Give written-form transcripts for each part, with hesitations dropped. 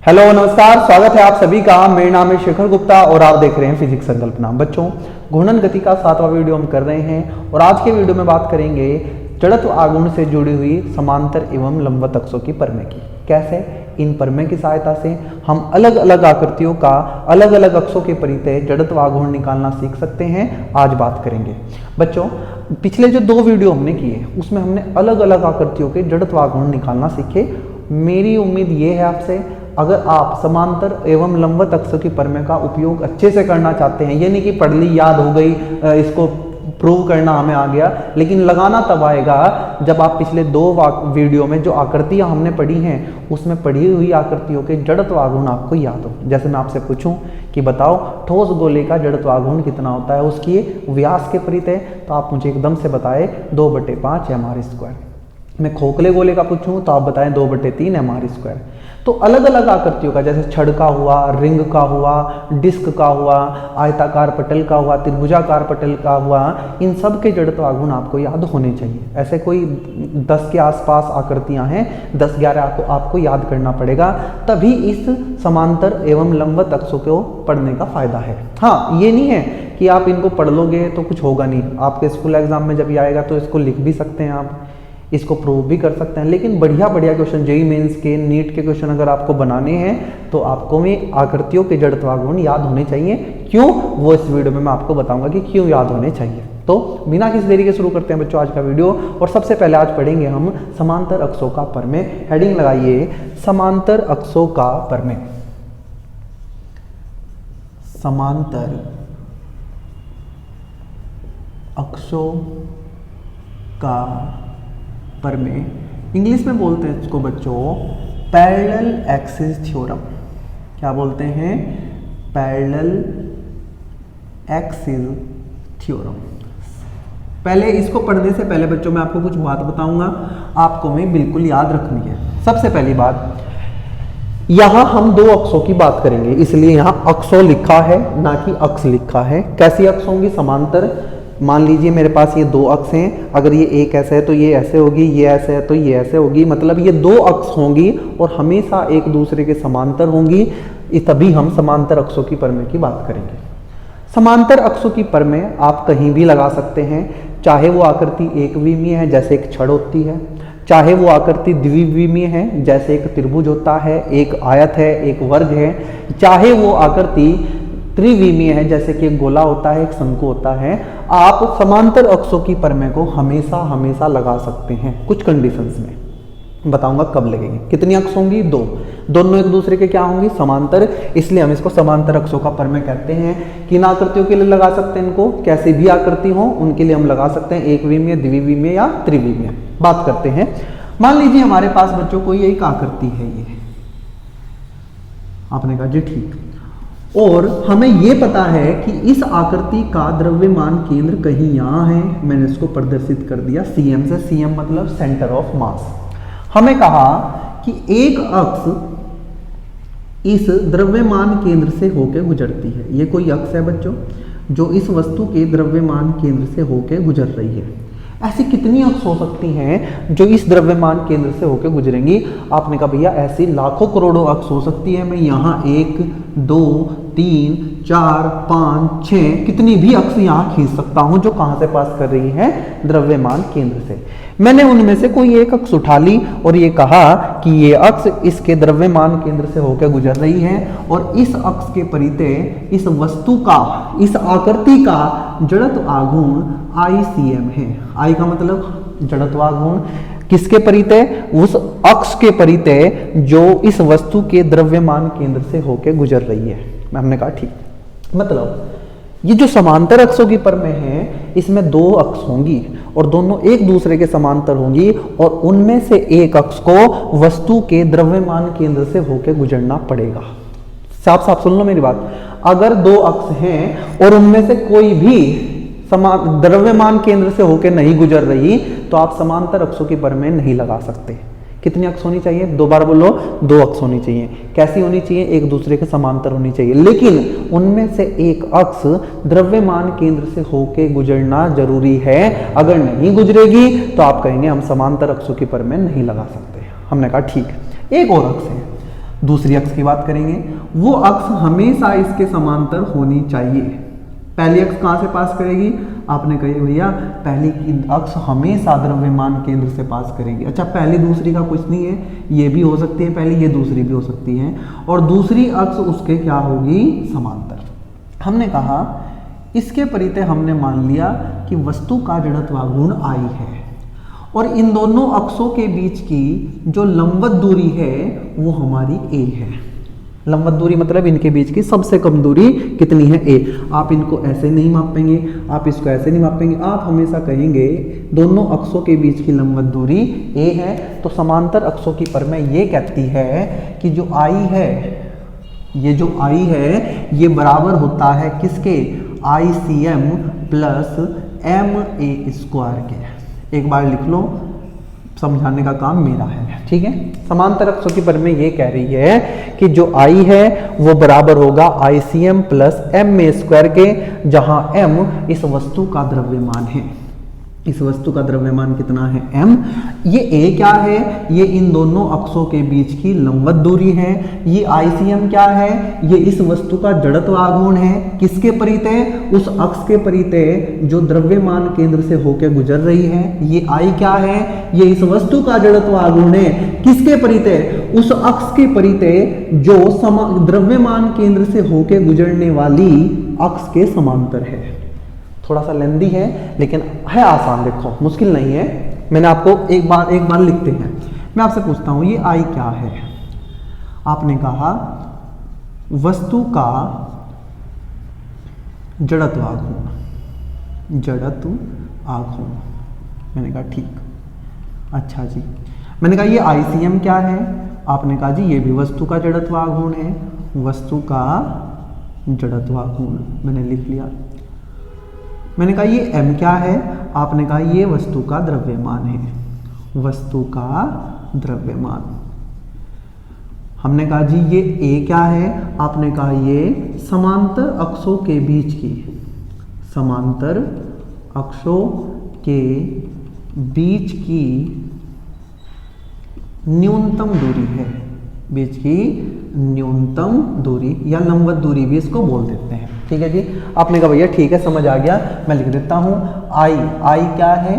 Hello नमस्कार, स्वागत है आप सभी का। मेरा नाम है शेखर गुप्ता और आप देख रहे हैं फिजिक्स संकल्पना। बच्चों, घूर्णन गति का 7वां वीडियो हम कर रहे हैं और आज के वीडियो में बात करेंगे जड़त्व आघूर्ण से जुड़ी हुई समांतर एवं लंबवत अक्षों की परमें की। कैसे इन परमें की सहायता से हम अलग अलग आकृतियों का अलग अलग अक्षों के परितः जड़त्व आघूर्ण निकालना सीख सकते हैं, आज बात करेंगे। बच्चों, पिछले जो 2 वीडियो हमने किए उसमें हमने अलग अलग आकृतियों के जड़त्व आघूर्ण निकालना सीखे। मेरी उम्मीद ये है आपसे, अगर आप समांतर एवं लंबवत अक्षों की परमें का उपयोग अच्छे से करना चाहते हैं, ये नहीं कि पढ़ ली याद हो गई इसको प्रूव करना हमें आ गया, लेकिन लगाना तब आएगा जब आप पिछले 2 वीडियो में जो आकृतियां हमने पढ़ी हैं उसमें पढ़ी हुई आकृतियों के जड़त्व आघूर्ण आपको याद हो। जैसे मैं आपसे पूछूं कि बताओ ठोस गोले का जड़त्व आघूर्ण कितना होता है उसकी व्यास के परितः, तो आप मुझे एकदम से बताए 2/5 m²। मैं खोखले गोले का पूछूं तो आप बताएं 2/3 m²। तो अलग अलग आकृतियों का, जैसे छड़ का हुआ, रिंग का हुआ, डिस्क का हुआ, आयताकार पटल का हुआ, त्रिभुजाकार पटल का हुआ, इन सब के जड़त्व आघूर्ण आपको याद होने चाहिए। ऐसे कोई 10 के आसपास आकृतियां हैं, 10-11 आपको याद करना पड़ेगा, तभी इस समांतर एवं लंबवत अक्षों को पढ़ने का फायदा है। हाँ, ये नहीं है कि आप इनको पढ़ लोगे तो कुछ होगा नहीं, आपके स्कूल एग्जाम में जब ये आएगा तो इसको लिख भी सकते हैं, आप इसको प्रूव भी कर सकते हैं। लेकिन बढ़िया क्वेश्चन, जेईई मेंस के, नीट के क्वेश्चन अगर आपको बनाने हैं तो आपको में आकृतियों के जड़त्व आघूर्ण याद होने चाहिए। क्यों, वो इस वीडियो में मैं आपको बताऊंगा कि क्यों याद होने चाहिए। तो बिना किसी देरी के शुरू करते हैं बच्चों आज का वीडियो। और सबसे पहले आज पढ़ेंगे हम समांतर अक्षों का परमें। हेडिंग लगाइए, समांतर अक्षों का परमें। समांतर अक्षों का परमें, इंग्लिश में बोलते हैं इसको बच्चों पैरेलल एक्सिस थ्योरम। क्या बोलते हैं? Parallel axis theorem. पहले इसको पढ़ने से पहले बच्चों मैं आपको कुछ बात बताऊंगा, आपको मैं बिल्कुल याद रखनी है। सबसे पहली बात, यहां हम 2 अक्षों की बात करेंगे, इसलिए यहां अक्षों लिखा है ना कि अक्ष लिखा है। कैसी अक्ष होंगी? समांतर। मान लीजिए मेरे पास ये 2 अक्ष हैं, अगर ये एक ऐसे है तो ये ऐसे होगी, ये ऐसे है तो ये ऐसे होगी, मतलब ये 2 अक्ष होंगी और हमेशा एक दूसरे के समांतर होंगी, तभी हम समांतर अक्षों की परमें की बात करेंगे। समांतर अक्षों की परमें आप कहीं भी लगा सकते हैं, चाहे वो आकृति एकविमीय है जैसे एक छड़ होती है, चाहे वो आकृति द्विविमीय है जैसे एक त्रिभुज होता है, एक आयत है, एक वर्ग है, चाहे वो आकृति त्रिविमीय है जैसे कि एक गोला होता है, एक शंकु होता है। आप समांतर अक्षों की परमें को हमेशा लगा सकते हैं, कुछ कंडीशंस में बताऊंगा कब लगेंगे। कितनी अक्ष होंगी? 2। दोनों एक दूसरे के क्या होंगी? समांतर, इसलिए हम इसको समांतर अक्षों का परमें कहते हैं। किन आकृतियों के लिए लगा सकते हैं इनको? कैसी भी आकृति हो उनके लिए हम लगा सकते हैं, एकविमीय, द्विविमीय या त्रिविमीय। बात करते हैं, मान लीजिए हमारे पास बच्चों कोई एक आकृति है, ये आपने कहा जी ठीक, और हमें यह पता है कि इस आकृति का द्रव्यमान केंद्र कहीं यहां है। मैंने इसको प्रदर्शित कर दिया CM से। CM मतलब सेंटर ऑफ मास। हमें कहा कि एक अक्ष इस द्रव्यमान केंद्र से होकर गुजरती है। ये कोई अक्ष है बच्चों जो इस वस्तु के द्रव्यमान केंद्र से होकर गुजर रही है। ऐसी कितनी अक्ष हो सकती हैं जो इस द्रव्यमान केंद्र से होकर गुजरेंगी? आपने कहा भैया ऐसी लाखों करोड़ों अक्ष हो सकती है। मैं यहाँ 1, 2, 3, 4, 5, 6 कितनी भी अक्ष यहाँ खींच सकता हूँ जो कहाँ से पास कर रही है? द्रव्यमान केंद्र से। मैंने उनमें से कोई एक अक्ष उठा ली और ये कहा कि ये अक्ष इसके द्रव्यमान केंद्र से होकर गुजर रही है और इस अक्ष के परितः इस वस्तु का, इस आकृति का जड़त्व आघूर्ण ICM है। I का मतलब जड़त्व आघूर्ण। किसके परितः? उस अक्ष के परितः जो इस वस्तु के द्रव्यमान केंद्र से होकर गुजर रही है। हमने कहा ठीक, मतलब ये जो समांतर अक्षों की परमें हैं इसमें 2 अक्ष होंगी और दोनों एक दूसरे के समांतर होंगी और उनमें से एक अक्ष को वस्तु के द्रव्यमान केंद्र से होकर गुजरना पड़ेगा। साफ साफ सुन लो मेरी बात, अगर 2 अक्ष हैं और उनमें से कोई भी द्रव्यमान केंद्र से होकर नहीं गुजर रही तो आप समांतर अक्षों की परमें नहीं लगा सकते। कितनी अक्ष होनी चाहिए? 2 बार बोलो, 2 अक्ष होनी चाहिए। कैसी होनी चाहिए? एक दूसरे के समांतर होनी चाहिए, लेकिन उनमें से एक अक्ष द्रव्यमान केंद्र से होके गुजरना जरूरी है। अगर नहीं गुजरेगी तो आप कहेंगे हम समांतर अक्षों की परमें नहीं लगा सकते। हमने कहा ठीक, एक और अक्ष है। दूसरी अक्ष की बात करेंगे, वो अक्ष हमेशा इसके समांतर होनी चाहिए। पहली अक्ष कहाँ से पास करेगी, आपने कही भैया पहली की अक्ष हमेशा द्रव्यमान केंद्र से पास करेगी। अच्छा, पहली दूसरी का कुछ नहीं है, ये भी हो सकती है पहली, ये दूसरी भी हो सकती है, और दूसरी अक्ष उसके क्या होगी, समांतर। हमने कहा इसके परिते हमने मान लिया कि वस्तु का जड़त्वाघूर्ण I है, और इन दोनों अक्षों के बीच की जो लंबवत दूरी है वो हमारी a है। लंबवत दूरी मतलब इनके बीच की सबसे कम दूरी कितनी है, a। आप इनको ऐसे नहीं मापेंगे, आप इसको ऐसे नहीं मापेंगे, आप हमेशा कहेंगे दोनों अक्षों के बीच की लंबवत दूरी a है। तो समांतर अक्षों की प्रमेय ये कहती है कि जो I है, ये जो I है ये बराबर होता है किसके, ICM प्लस MA² के। एक बार लिख लो, समझाने का काम मेरा है, ठीक है। समांतर अक्षों की प्रमेय ये कह रही है कि जो I है वो बराबर होगा ICM प्लस MA² के, जहां M इस वस्तु का द्रव्यमान है। इस वस्तु का द्रव्यमान कितना है, m। ये a क्या है, ये इन दोनों अक्षों के बीच की लंबवत दूरी है। ये ICM क्या है, ये इस वस्तु का जड़त्वाघूर्ण है, किसके परिते, उस अक्ष के परिते जो द्रव्यमान केंद्र से होकर गुजर रही है। ये I क्या है, ये इस वस्तु का जड़त्वाघूर्ण है, किसके परिते, उस अक्ष के परिते जो द्रव्यमान केंद्र से होकर गुजरने वाली अक्ष के समांतर है। थोड़ा सा लेंदी है लेकिन है आसान, देखो मुश्किल नहीं है। मैंने आपको एक बार लिखते हैं। मैं आपसे पूछता हूं ये I क्या है, आपने कहा वस्तु का जड़त्वाघूर्ण, जड़त्वाघूर्ण। मैंने कहा ठीक, अच्छा जी। मैंने कहा ये ICM क्या है, आपने कहा जी ये भी वस्तु का जड़त्वाघूर्ण है, वस्तु का जड़त्वाघूर्ण मैंने लिख लिया। मैंने कहा ये m क्या है, आपने कहा ये वस्तु का द्रव्यमान है, वस्तु का द्रव्यमान। हमने कहा जी ये a क्या है, आपने कहा ये समांतर अक्षों के बीच की, समांतर अक्षों के बीच की न्यूनतम दूरी है, बीच की न्यूनतम दूरी या लंबवत दूरी भी इसको बोल देते हैं, ठीक है जी। आपने कहा भैया ठीक है समझ आ गया, मैं लिख देता हूं I क्या है,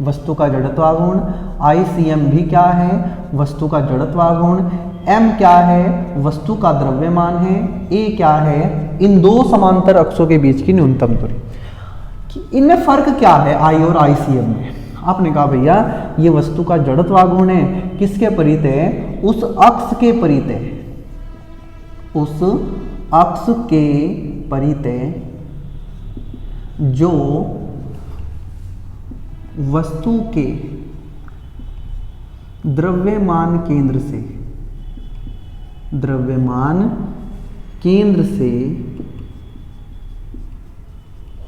वस्तु का जड़त्वाघूर्ण, ICM भी क्या है, वस्तु का जड़त्वाघूर्ण, M क्या है, वस्तु का द्रव्यमान है, A क्या है, इन दो समांतर अक्षों के बीच की न्यूनतम दूरी। इनमें फर्क क्या है I और ICM में, आपने कहा भैया ये वस्तु का जड़त्वाघूर्ण है, किसके परिते, उस अक्ष के परिते, उस अक्ष के परिते जो वस्तु के द्रव्यमान केंद्र से, द्रव्यमान केंद्र से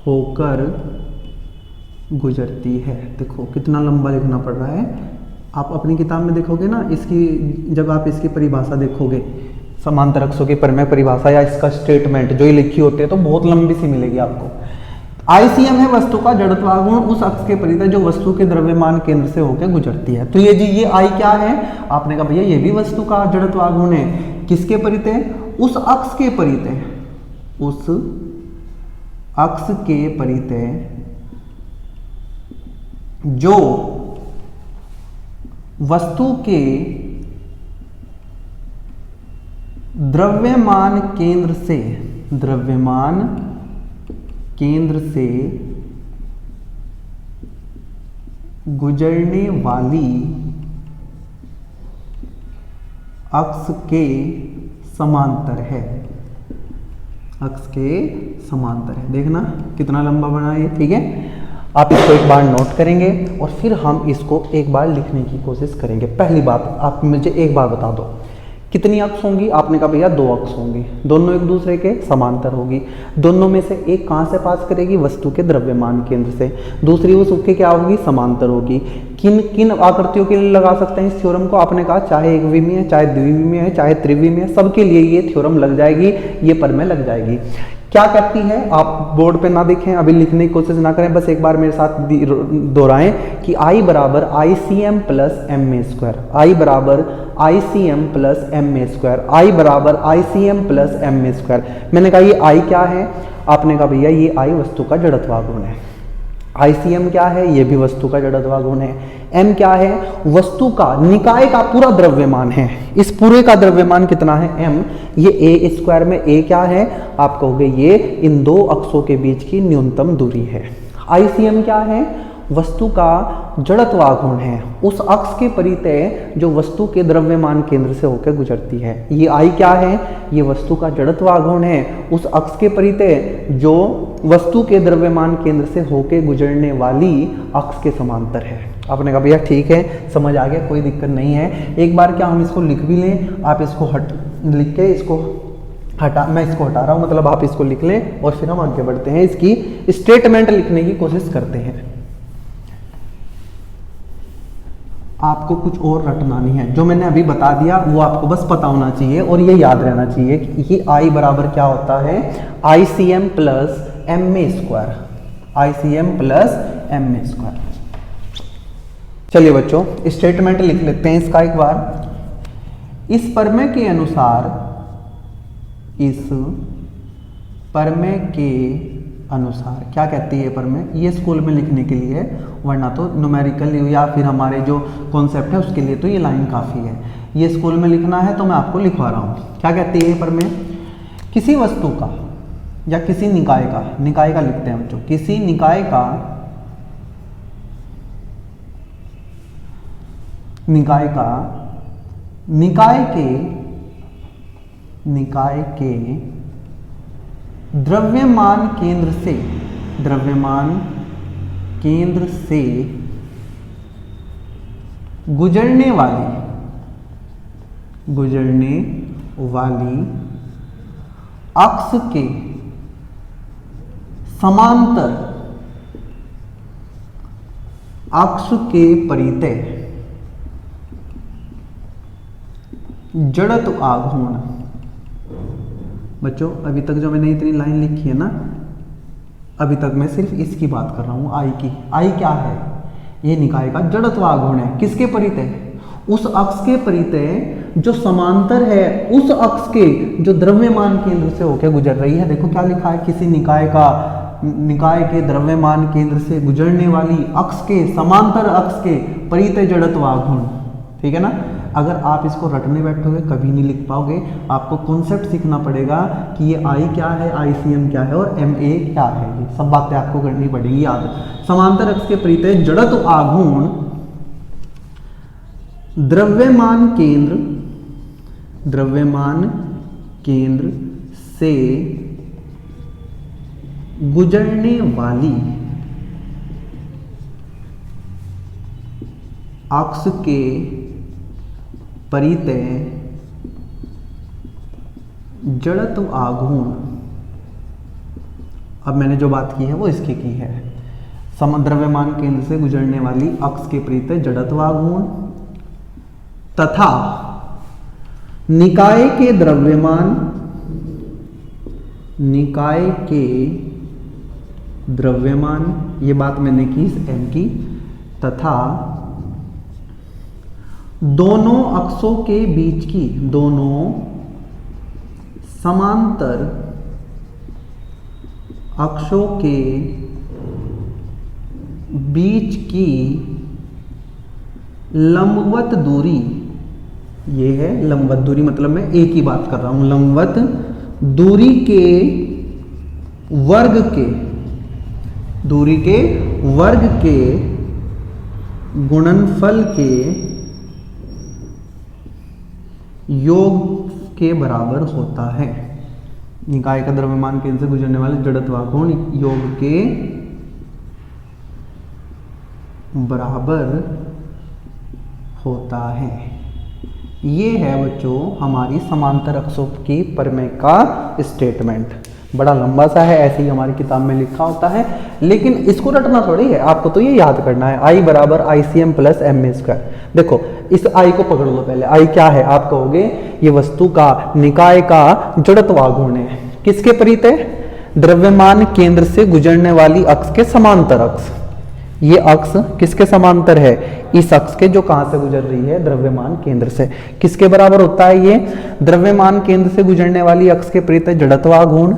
होकर गुजरती है। देखो कितना लंबा लिखना पड़ रहा है, आप अपनी किताब में देखोगे ना, इसकी जब आप इसकी परिभाषा देखोगे, समांतर अक्षों की प्रमेय परिभाषा या इसका स्टेटमेंट जो ये लिखी होती है तो बहुत लंबी सी मिलेगी आपको। ICM है वस्तु का जड़त्वाघूर्ण उस अक्ष के परिते जो वस्तु के द्रव्यमान केंद्र से होकर गुजरती है। तो ये जी ये I क्या है, आपने कहा भैया ये भी वस्तु का जड़त्वाघूर्ण है, किसके परिते, उस अक्ष के परिते, उस अक्ष के परिते जो वस्तु के द्रव्यमान केंद्र से, द्रव्यमान केंद्र से गुजरने वाली अक्ष के समांतर है, अक्ष के समांतर है। देखना कितना लंबा बना है, ठीक है। आप इसको एक बार नोट करेंगे और फिर हम इसको एक बार लिखने की कोशिश करेंगे। पहली बात आप मुझे एक बार बता दो कितनी अक्ष होंगी, आपने कहा भैया दो अक्ष होंगी, दोनों एक दूसरे के समांतर होगी। दोनों में से एक कहाँ से पास करेगी, वस्तु के द्रव्यमान केंद्र से, दूसरी वो उसके क्या होगी, समांतर होगी। किन किन आकृतियों के लिए लगा सकते हैं इस थ्योरम को, आपने कहा चाहे एक विमीय है, चाहे द्विविमीय है, चाहे त्रिविमीय है, सबके लिए ये थ्योरम लग जाएगी, ये प्रमेय लग जाएगी। क्या कहती है, आप बोर्ड पे ना देखें, अभी लिखने की कोशिश ना करें, बस एक बार मेरे साथ दोहराएं कि I बराबर ICM plus M A square, I बराबर ICM plus M A square, I बराबर ICM प्लस एम ए स्क्वायर। मैंने कहा ये I क्या है, आपने कहा भैया ये I वस्तु का जड़त्वागुण है। ICM क्या है, ये भी वस्तु का जड़त्वागुण है। M क्या है, वस्तु का निकाय का पूरा द्रव्यमान है। इस पूरे का द्रव्यमान कितना है, M। ये A स्क्वायर में A क्या है, आप कहोगे ये इन दो अक्षों के बीच की न्यूनतम दूरी है। ICM क्या है, वस्तु का जड़त्वागुण है, उस अक्ष के परितय जो वस्तु के द्रव्यमान केंद्र से होकर गुजरती है। ये I क्या है, ये वस्तु का जड़त्वागुण है, उस अक्ष के परितय जो वस्तु के द्रव्यमान केंद्र से होकर गुजरने वाली अक्ष के समांतर है। आपने कहा भैया ठीक है, समझ आ गया, कोई दिक्कत नहीं है। एक बार क्या हम इसको लिख भी लें, आप इसको लिख के इसको मैं इसको हटा रहा हूँ, मतलब आप इसको लिख लें और फिर हम आगे बढ़ते हैं, इसकी स्टेटमेंट लिखने की कोशिश करते हैं। आपको कुछ और रटना नहीं है, जो मैंने अभी बता दिया वो आपको बस पता होना चाहिए और ये याद रहना चाहिए कि ये I बराबर क्या होता है, ICM प्लस एम ए स्क्वायर, ICM प्लस एम ए स्क्वायर। चलिए बच्चों स्टेटमेंट लिख लेते हैं इसका एक बार। इस प्रमेय के अनुसार, इस प्रमेय के अनुसार क्या कहती है प्रमेय, ये स्कूल में लिखने के लिए, वरना तो न्यूमेरिकल या फिर हमारे जो कॉन्सेप्ट है उसके लिए तो ये लाइन काफ़ी है। ये स्कूल में लिखना है तो मैं आपको लिखवा रहा हूँ। क्या कहती है प्रमेय, किसी वस्तु का या किसी निकाय का, निकाय का लिखते हैं बच्चों, किसी निकाय का, निकाय के द्रव्यमान केंद्र से गुजरने वाली अक्ष के समांतर अक्ष के परितय जड़त्व आघूर्ण। बच्चों अभी तक जो मैंने इतनी लाइन लिखी है ना, अभी तक मैं सिर्फ इसकी बात कर रहा हूं, I की। I क्या है, ये निकाय का जड़त्व आघूर्ण है। किसके परितय, उस अक्ष के परितय जो समांतर है उस अक्ष के जो द्रव्यमान केंद्र से होकर गुजर रही है। देखो क्या लिखा है, किसी निकाय के द्रव्यमान केंद्र से गुजरने वाली अक्ष के समांतर अक्ष के परितय जड़त्व आघूर्ण। ठीक है ना। अगर आप इसको रटने बैठोगे कभी नहीं लिख पाओगे, आपको कॉन्सेप्ट सीखना पड़ेगा कि ये I क्या है, ICM क्या है और MA क्या है, ये सब बातें आपको करनी पड़ेगी याद। समांतर अक्ष के परितय जड़त्व आघूर्ण द्रव्यमान केंद्र से गुजरने वाली अक्ष के परितय जड़त्व आघूर्ण। अब मैंने जो बात की है वो इसकी की है, द्रव्यमान केंद्र से गुजरने वाली अक्ष के परितय जड़त्व आघूर्ण तथा निकाय के द्रव्यमान, ये बात मैंने की इस M की, तथा दोनों अक्षों के बीच की, दोनों समांतर अक्षों के बीच की लंबवत दूरी, ये है लंबवत दूरी, मतलब मैं एक ही बात कर रहा हूं, लंबवत दूरी के वर्ग के गुणनफल के योग के बराबर होता है। निकाय का द्रव्यमान केंद्र से गुजरने वाले जड़त्व आघूर्ण योग के बराबर होता है। ये है बच्चों हमारी समांतर अक्षों की प्रमेय का स्टेटमेंट। बड़ा लंबा सा है, ऐसे ही हमारी किताब में लिखा होता है, लेकिन इसको रटना थोड़ी है, आपको तो ये याद करना है। I बराबर ICM प्लस एम ए स्क्वायर। देखो इस I को पकड़ लो पहले। I क्या है, आप कहोगे ये वस्तु का निकाय का जड़त्व आघूर्ण है। किसके परितय, द्रव्यमान केंद्र से गुजरने वाली अक्ष के समांतर अक्ष। ये अक्ष किसके समांतर है? इस अक्ष के, जो कहां से गुजर रही है? द्रव्यमान केंद्र से। किसके बराबर होता है ये? द्रव्यमान केंद्र से गुजरने वाली अक्ष के परितः जड़त्वाघूर्ण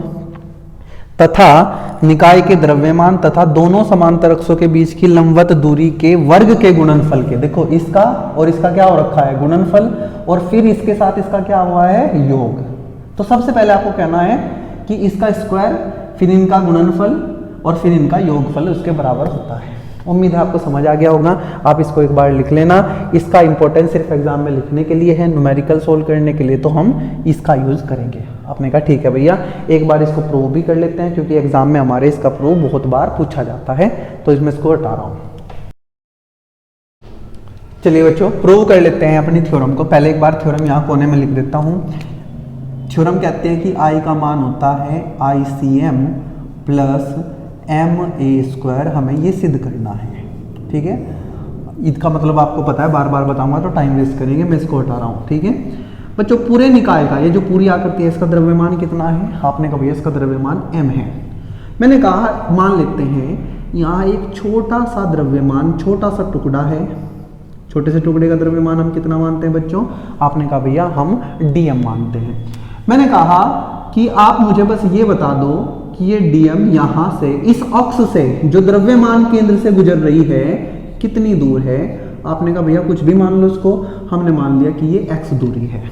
तथा निकाय के द्रव्यमान तथा दोनों समांतर अक्षों के बीच की लंबवत दूरी के वर्ग के गुणनफल के। देखो इसका और इसका क्या हो रखा है? गुणनफल, और फिर इसके साथ इसका क्या हुआ है? योग। तो सबसे पहले आपको कहना है कि इसका स्क्वायर, फिर इनका गुणनफल और फिर इनका योगफल उसके बराबर होता है। उम्मीद है आपको समझ आ गया होगा। आप इसको एक बार लिख लेना। इसका इंपॉर्टेंस सिर्फ एग्जाम में लिखने के लिए है, न्यूमेरिकल सोल्व करने के लिए तो हम इसका यूज करेंगे। आपने कहा ठीक है भैया, एक बार इसको प्रूव भी कर लेते हैं, क्योंकि एग्जाम में हमारे इसका प्रूव बहुत बार पूछा जाता है, तो इसमें इसको हटा रहा हूं। चलिए बच्चों, प्रूव कर लेते हैं अपनी थ्योरम को। पहले एक बार थ्योरम यहाँ कोने में लिख देता हूं। थ्योरम कहते हैं कि I का मान होता है ICM प्लस MA²। हमें ये सिद्ध करना है, ठीक है। इसका मतलब आपको पता है, बार बार बताऊंगा तो टाइम वेस्ट करेंगे, मैं इसको हटा रहा हूँ, ठीक है बच्चों। पूरे निकाय का, ये जो पूरी आकृति है, इसका द्रव्यमान कितना है? आपने कहा भैया इसका द्रव्यमान m है। मैंने कहा मान लेते हैं यहाँ एक छोटा सा द्रव्यमान, छोटा सा टुकड़ा है। छोटे से टुकड़े का द्रव्यमान हम कितना मानते हैं बच्चों? आपने कहा भैया हम dm मानते हैं। मैंने कहा कि आप मुझे बस ये बता दो कि ये dm यहाँ से, इस अक्ष से जो द्रव्यमान केंद्र से गुजर रही है, कितनी दूर है? आपने कहा भैया कुछ भी मान लो उसको। हमने मान लिया कि ये x दूरी है।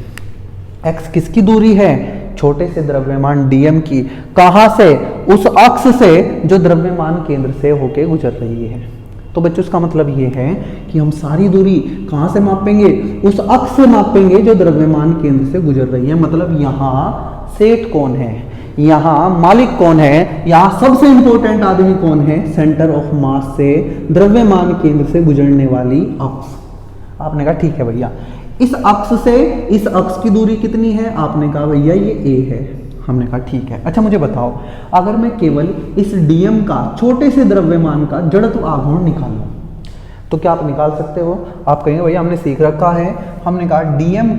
x किसकी दूरी है? छोटे से द्रव्यमान dm की। कहां से? उस अक्ष से जो द्रव्यमान केंद्र से होके गुजर रही है। तो बच्चों इसका मतलब ये है कि हम सारी दूरी कहां से मापेंगे? उस अक्ष से मापेंगे जो द्रव्यमान केंद्र से गुजर रही है। मतलब यहाँ सेठ कौन है? यहाँ मालिक कौन है? यहाँ सबसे इंपॉर्टेंट आदमी कौन है? सेंटर ऑफ मास से द्रव्यमान केंद्र से गुजरने वाली अक्ष। आपने कहा ठीक है भैया, इस अक्ष से इस अक्ष की दूरी कितनी है? आपने कहा भैया ये a है। हमने कहा ठीक है। अच्छा मुझे बताओ, अगर मैं केवल इस dm का, छोटे से द्रव्यमान का जड़त्व आघूर्ण निकालूं, तो क्या आप निकाल सकते हो? आप कहेंगे भैया हमने सीख रखा है। हमने कहा dm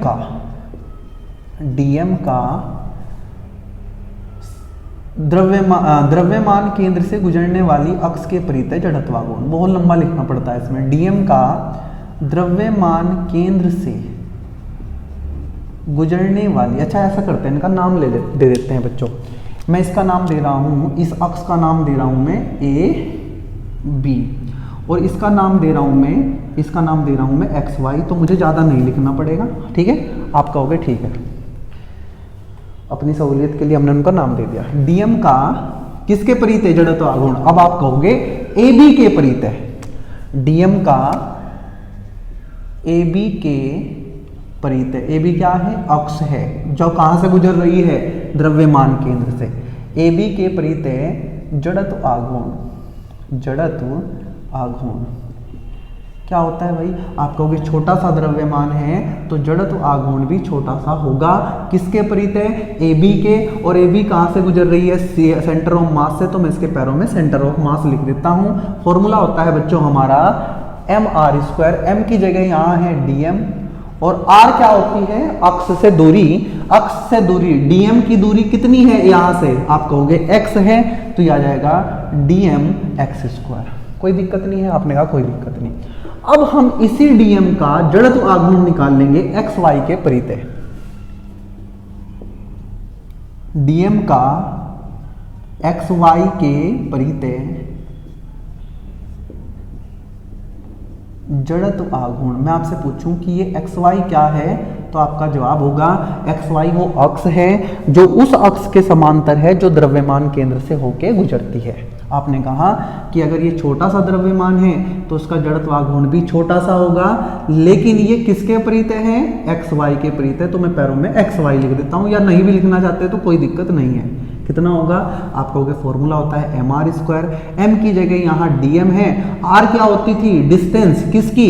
का द्रव्यमान केंद्र से गुजरने वाली अक्ष के परितः जड़त्वाघूर्ण। बहुत लंबा लिखना पड़ता है इसमें। dm का द्रव्यमान केंद्र से गुजरने वाली, अच्छा ऐसा करते हैं, इनका नाम दे देते हैं बच्चों। मैं इसका नाम दे रहा हूं, इस अक्ष का नाम दे रहा हूं मैं AB, और इसका नाम दे रहा हूं मैं XY। तो मुझे ज्यादा नहीं लिखना पड़ेगा, ठीक है। आप कहोगे ठीक है, अपनी सहूलियत के लिए हमने उनका नाम दे दिया। dm का किसके परितः जड़त्वाघूर्ण? अब आप कहोगे AB के परितः। dm का AB के परितः। AB क्या है? अक्ष है, जो कहां से गुजर रही है? द्रव्यमान केंद्र से। AB के परितः जड़त्व आघूर्ण क्या होता है भाई? आप कहोगे छोटा सा द्रव्यमान है तो जड़त्व आघूर्ण भी छोटा सा होगा। किसके परितः? AB के। और AB कहां से गुजर रही है? सेंटर ऑफ मास से। तो मैं इसके पैरों में सेंटर ऑफ मास लिख देता हूं। फॉर्मूला होता है बच्चों हमारा mr²। m की जगह यहां है dm, और r क्या होती है? अक्ष से दूरी। अक्ष से दूरी, dm की दूरी कितनी है यहां से? आप कहोगे x है, तो यह आ जाएगा dm x²। कोई दिक्कत नहीं है? आपने कहा कोई दिक्कत नहीं। अब हम इसी dm का जड़त्व आघूर्ण निकाल लेंगे xy के परितः। dm का xy के परितः जड़त्व आघूर्ण। मैं आपसे पूछूं कि ये xy क्या है, तो आपका जवाब होगा xy वो अक्ष है जो उस अक्ष के समांतर है जो द्रव्यमान केंद्र से होके गुजरती है। आपने कहा कि अगर ये छोटा सा द्रव्यमान है तो उसका जड़त्व आघूर्ण भी छोटा सा होगा, लेकिन ये किसके परितः है? xy के परितः। तो मैं पैरों में xy लिख देता हूं, या नहीं भी लिखना चाहते तो कोई दिक्कत नहीं है। कितना होगा? आप कहोगे फॉर्मूला होता है mr²। m की जगह यहाँ dm है। r क्या होती थी? डिस्टेंस किसकी?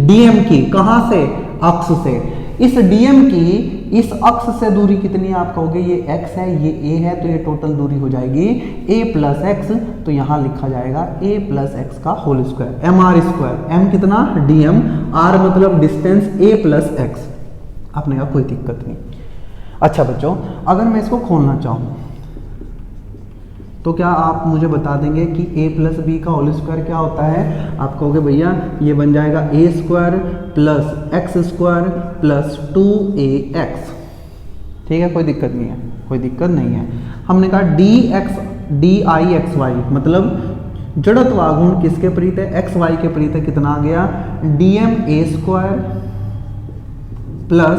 dm की। कहां से? अक्ष से। इस dm की इस अक्ष से दूरी कितनी है? आप कहोगे ये x है, ये a है, तो ये टोटल दूरी हो जाएगी a + x। तो यहां लिखा जाएगा a + x का होल स्क्वायर, mr²। m कितना? dm। r मतलब डिस्टेंस a + x। आपने कहा कोई दिक्कत नहीं। अच्छा बच्चों, अगर मैं इसको खोलना चाहूं तो क्या आप मुझे बता देंगे कि a प्लस बी का होल स्क्वायर क्या होता है? आप कहोगे भैया ये बन जाएगा a square plus x square plus 2ax। ठीक है, कोई दिक्कत नहीं है, कोई दिक्कत नहीं है। हमने कहा dixy मतलब जड़त्व आघूर्ण किसके परित है? एक्स वाई के परित है। कितना आ गया? dm a square plus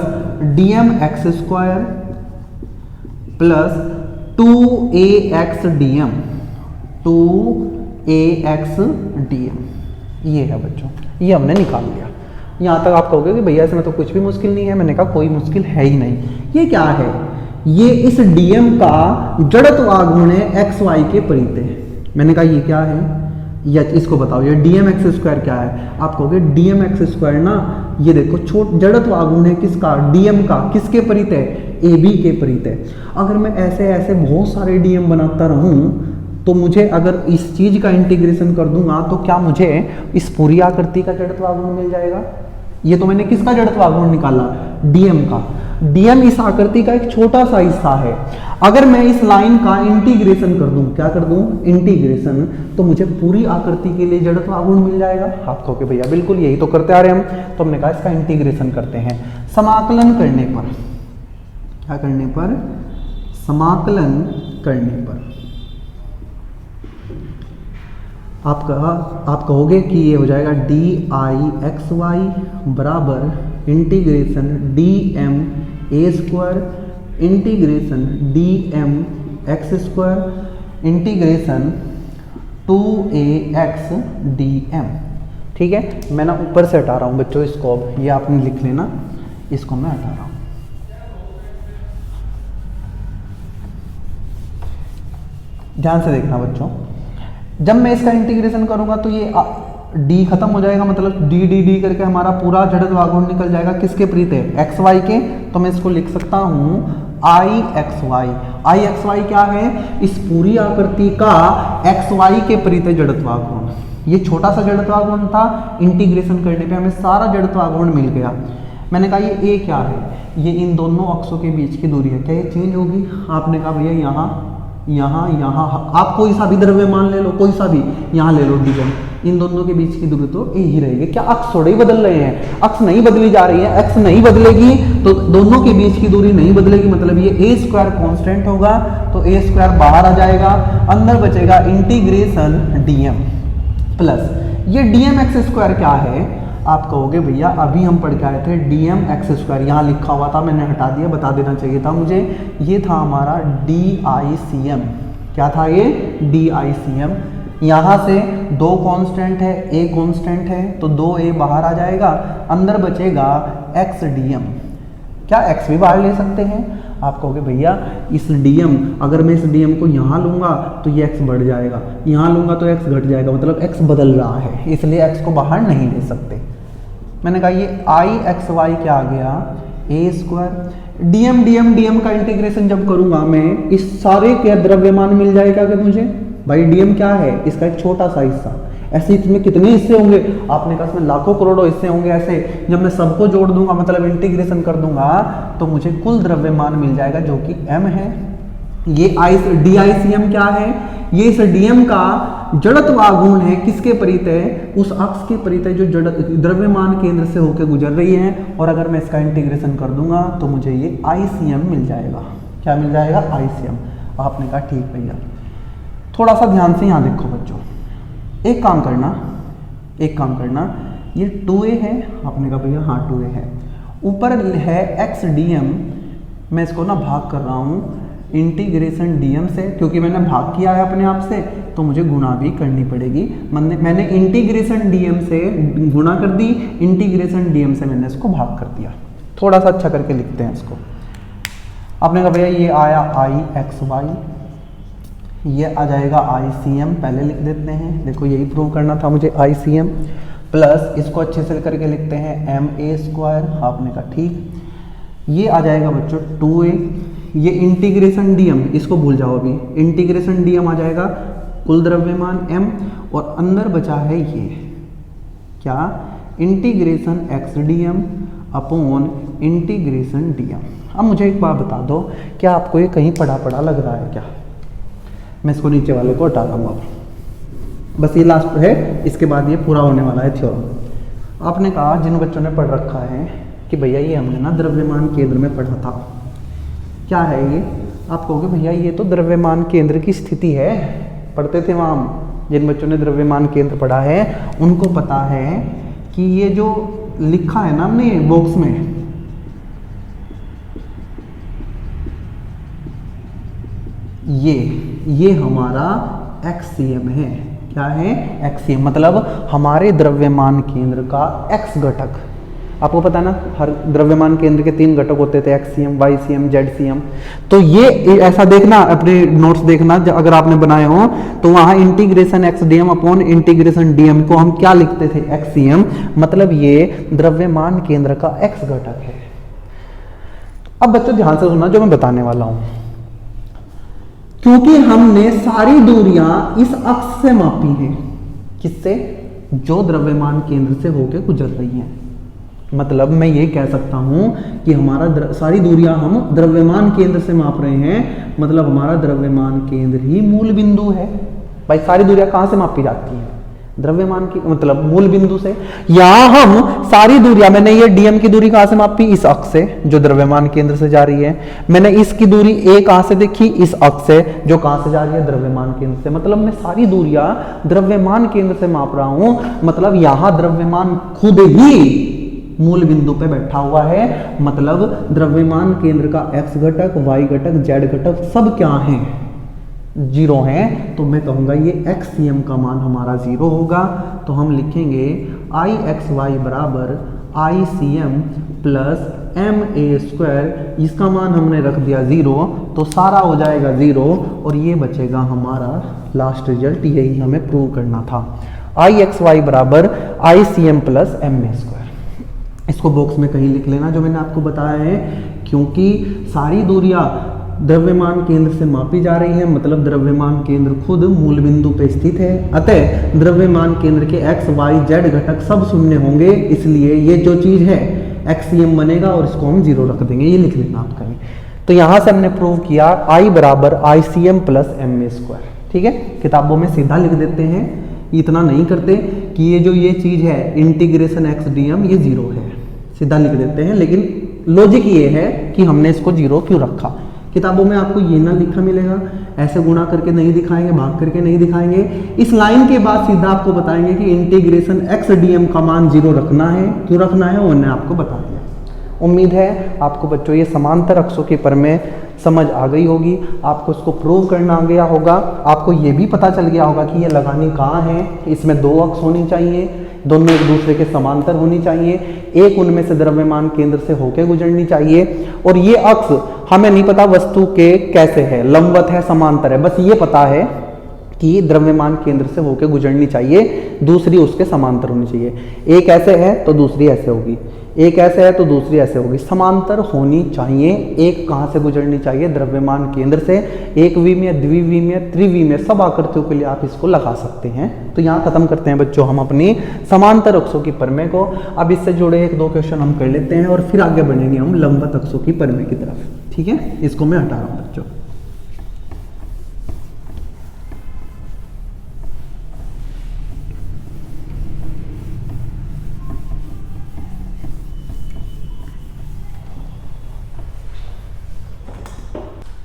dm x square plus 2ax dm, 2ax dm। ये है बच्चों, ये हमने निकाल लिया। यहाँ तक आप कहोगे कि भैया इसमें तो कुछ भी मुश्किल नहीं है। मैंने कहा कोई मुश्किल है ही नहीं। ये क्या है? ये इस dm का जड़त्व आघूर्ण है एक्स वाई के परित है। मैंने कहा ये क्या है? या इसको बताओ, ये dm x स्क्वायर क्या है? आप कहोगे dm x स्क्वायर ना, ये देखो जड़त्व आघूर्ण है किसका? dm का। किसके परित है? AB के परित है। अगर मैं ऐसे ऐसे बहुत सारे dm बनाता रहूं तो मुझे अगर इस चीज का इंटीग्रेशन कर दूंगा तो क्या मुझे इस पूरी आकृति का जड़त्व आघूर्ण मिल जाएगा? ये तो मैंने किसका जड़त्व आघूर्ण निकाला? dm का। dm इस आकृति का एक छोटा सा हिस्सा है। अगर मैं इस लाइन का इंटीग्रेशन कर दूं, क्या कर दूं? इंटीग्रेशन, तो मुझे पूरी आकृति के लिए जड़त्व आघूर्ण मिल जाएगा। आप कहोगे भैया बिल्कुल यही तो करते आ रहे हम। तो हमने कहा इसका इंटीग्रेशन करते हैं। समाकलन करने पर, क्या करने पर? समाकलन करने पर आप कहोगे कि ये हो जाएगा dixy बराबर integration dm a square integration dm x square integration 2ax dm। ठीक है, मैं ना ऊपर से हटा रहा हूँ बच्चों इसको, अब ये आपने लिख लेना, इसको मैं हटा रहा हूँ। ध्यान से देखना बच्चों, जब मैं इसका इंटीग्रेशन करूंगा तो ये d खत्म हो जाएगा, मतलब d करके हमारा पूरा जड़त्व आघूर्ण निकल जाएगा। किसके परित है? एक्स वाई के। तो मैं इसको लिख सकता हूं i xy क्या है? इस पूरी आकृति का एक्स वाई के परित है जड़त्व आघूर्ण। ये छोटा सा जड़त्व आघूर्ण था, इंटीग्रेशन करने पे हमें सारा जड़त्व आघूर्ण मिल गया। मैंने कहा ये a क्या है? ये इन दोनों अक्षों के बीच की दूरी है। क्या ये चेंज होगी? आपने कहा भैया यहाँ आप कोई सा भी द्रव्यमान ले लो, कोई सा भी, यहाँ ले लो dm, इन दोनों के बीच की दूरी तो a ही रहेगी। क्या अक्ष थोड़े ही बदल रहे हैं? अक्ष नहीं बदली जा रही है। अक्ष नहीं बदलेगी तो दोनों के बीच की दूरी नहीं बदलेगी, मतलब ये a स्क्वायर कॉन्स्टेंट होगा, तो a स्क्वायर बाहर आ जाएगा, अंदर बचेगा इंटीग्रेशन dm प्लस ये dm x स्क्वायर क्या है? आप कहोगे भैया अभी हम पढ़ के आए थे dm x स्क्वायर, यहाँ लिखा हुआ था, मैंने हटा दिया, बता देना चाहिए था मुझे। ये था हमारा DICM। क्या था ये? DICM। यहाँ से दो कांस्टेंट है, a कांस्टेंट है, तो 2a बाहर आ जाएगा, अंदर बचेगा x dm। क्या x भी बाहर ले सकते हैं? आप कहोगे भैया इस dm, अगर मैं इस dm को यहाँ लूंगा तो ये x बढ़ जाएगा, यहाँ लूंगा तो x घट जाएगा, मतलब x बदल रहा है, इसलिए x को बाहर नहीं ले सकते। मैंने कहा ये ixy क्या आ गया? a square. dm का इंटीग्रेशन जब करूंगा मैं, इस सारे के द्रव्यमान मिल जाएगा कि मुझे? भाई dm क्या है? इसका एक छोटा सा हिस्सा। ऐसे इसमें कितने हिस्से होंगे? आपने कहा इसमें लाखों करोड़ों हिस्से होंगे। ऐसे जब मैं सबको जोड़ दूंगा, मतलब इंटीग्रेशन कर दूंगा, तो मुझे कुल द्रव्यमान मिल जाएगा जो कि m है। ये DICM क्या है? ये इस dm का जड़त्व आघूर्ण है। किसके परित है? उस अक्ष के परित है जो द्रव्यमान केंद्र से होकर गुजर रही है। और अगर मैं इसका इंटीग्रेशन कर दूंगा तो मुझे ये ICM मिल जाएगा। क्या मिल जाएगा? ICM। आपने कहा ठीक भैया। थोड़ा सा ध्यान से यहाँ देखो बच्चों, एक काम करना, ये 2a है। आपने कहा भैया हाँ 2a है। ऊपर है x dm, मैं इसको ना भाग कर रहा हूँ इंटीग्रेशन dm से, क्योंकि मैंने भाग किया है अपने आप से, तो मुझे गुणा भी करनी पड़ेगी। मैंने इंटीग्रेशन dm से गुणा कर दी, इंटीग्रेशन dm से मैंने इसको भाग कर दिया। थोड़ा सा अच्छा करके लिखते हैं इसको। आपने कहा भैया ये आया ixy, ये आ जाएगा ICM, पहले लिख देते हैं। देखो यही प्रूव करना था मुझे, ICM प्लस इसको अच्छे से करके लिखते हैं ma स्क्वायर। आपने कहा ठीक। ये आ जाएगा बच्चों 2a, ये इंटीग्रेशन dm, इसको भूल जाओ अभी, इंटीग्रेशन dm आ जाएगा कुल द्रव्यमान m, और अंदर बचा है ये क्या? Integration x dm upon integration dm। अब मुझे एक बात बता दो, क्या आपको ये कहीं पढ़ा लग रहा है क्या? मैं इसको नीचे वाले को हटा दूंगा। बस ये लास्ट है, इसके बाद ये पूरा होने वाला है थ्योरम। आपने कहा जिन बच्चों ने पढ़ रखा है कि भैया ये हमने ना द्रव्यमान केंद्र में पढ़ा था, क्या है ये? आप कहोगे भैया ये तो द्रव्यमान केंद्र की स्थिति है, पढ़ते थे वहाँ। जिन बच्चों ने द्रव्यमान केंद्र पढ़ा है उनको पता है कि ये जो लिखा है ना हमने बॉक्स में, ये हमारा एक्सियम है। क्या है? एक्सियम, मतलब हमारे द्रव्यमान केंद्र का एक्स घटक। आपको पता है ना, हर द्रव्यमान केंद्र के 3 घटक होते थे, एक्सियम, वाईसीएम, जेडसीएम। तो ये ऐसा देखना, अपने नोट्स देखना अगर आपने बनाए हो तो वहां integration x DM upon integration DM को हम क्या लिखते थे? एक्सियम। मतलब ये द्रव्यमान केंद्र का एक्स घटक है। अब बच्चों ध्यान से सुनना जो मैं बताने वाला हूं, क्योंकि हमने सारी दूरियां इस अक्ष से मापी हैं। किससे? जो द्रव्यमान केंद्र से होकर गुजर रही हैं। मतलब मैं ये कह सकता हूं कि हमारा सारी दूरियां हम द्रव्यमान केंद्र से माप रहे हैं, मतलब हमारा द्रव्यमान केंद्र ही मूल बिंदु है। भाई सारी दूरियां कहां से मापी जाती हैं? द्रव्यमान की, मतलब मूल बिंदु से। यहां हम सारी दूरियां, मैंने ये डीएम की दूरी कहां से मापी? इस अक्ष से जो द्रव्यमान केंद्र से जा रही है। मैंने इसकी दूरी ए कहां से देखी? इस अक्ष से जो कहां से जा रही है? द्रव्यमान केंद्र से। मतलब मैं सारी दूरियां द्रव्यमान केंद्र से माप रहा हूं, मतलब यहां द्रव्यमान खुद ही मूल बिंदु पे बैठा हुआ है। मतलब द्रव्यमान केंद्र का एक्स घटक, वाई घटक, जेड घटक सब क्या है? 0 है। तो मैं कहूंगा ये एक्सियम का मान हमारा 0 होगा। तो हम लिखेंगे आई एक्स वाई बराबर I c m plus M A square. इसका मान हमने रख दिया 0, तो सारा हो जाएगा 0 और ये बचेगा हमारा लास्ट रिजल्ट। यही हमें प्रूव करना था। आई एक्स वाई बराबर I c m plus M A square. इसको बॉक्स में कहीं लिख लेना जो मैंने आपको बताया है, क्योंकि सारी दूरियां द्रव्यमान केंद्र से मापी जा रही है, मतलब द्रव्यमान केंद्र खुद मूल बिंदु पे स्थित है। अतः द्रव्यमान केंद्र के एक्स वाई जेड घटक सब शून्य होंगे, इसलिए ये जो चीज है एक्सियम बनेगा और इसको हम 0 रख देंगे। ये लिख लेना आप कहीं। तो यहां से हमने प्रूव किया आई बराबर I c m plus M A square. ठीक है, किताबों में सीधा लिख देते हैं, इतना नहीं करते कि ये चीज है इंटीग्रेशन एक्स डीएम ये 0 है, सीधा लिख देते हैं। लेकिन लॉजिक ये है कि हमने इसको 0 क्यों रखा। किताबों में आपको ये ना लिखा मिलेगा, ऐसे गुणा करके नहीं दिखाएंगे, भाग करके नहीं दिखाएंगे। इस लाइन के बाद सीधा आपको बताएंगे कि इंटीग्रेशन एक्स डीएम का मान 0 रखना है। क्यों रखना है वो मैंने आपको बता दिया। उम्मीद है आपको बच्चों ये समांतर अक्षों के प्रमेय समझ आ गई होगी, आपको इसको प्रूव करना आ गया होगा, आपको ये भी पता चल गया होगा कि ये लगानी कहाँ है। इसमें 2 अक्ष होनी चाहिए, दोनों एक दूसरे के समांतर होनी चाहिए, एक उनमें से द्रव्यमान केंद्र से होकर गुजरनी चाहिए। और ये अक्ष हमें नहीं पता वस्तु के कैसे है, लंबवत है, समांतर है, बस ये पता है कि द्रव्यमान केंद्र से होकर गुजरनी चाहिए, दूसरी उसके समांतर होनी चाहिए। एक ऐसे है तो दूसरी ऐसे होगी, एक ऐसे है तो दूसरी ऐसे होगी, समांतर होनी चाहिए। एक कहाँ से गुजरनी चाहिए? द्रव्यमान केंद्र से। एक विमीय, द्विविमीय, त्रिविमीय सब आकृतियों के लिए आप इसको लगा सकते हैं। तो यहाँ खत्म करते हैं बच्चों हम अपनी समांतर अक्षों की प्रमेय को। अब इससे जुड़े 1-2 क्वेश्चन हम कर लेते हैं और फिर आगे बढ़ेंगे हम लंबवत अक्षों की प्रमेय की तरफ। ठीक है, इसको मैं हटा रहा हूँ बच्चों।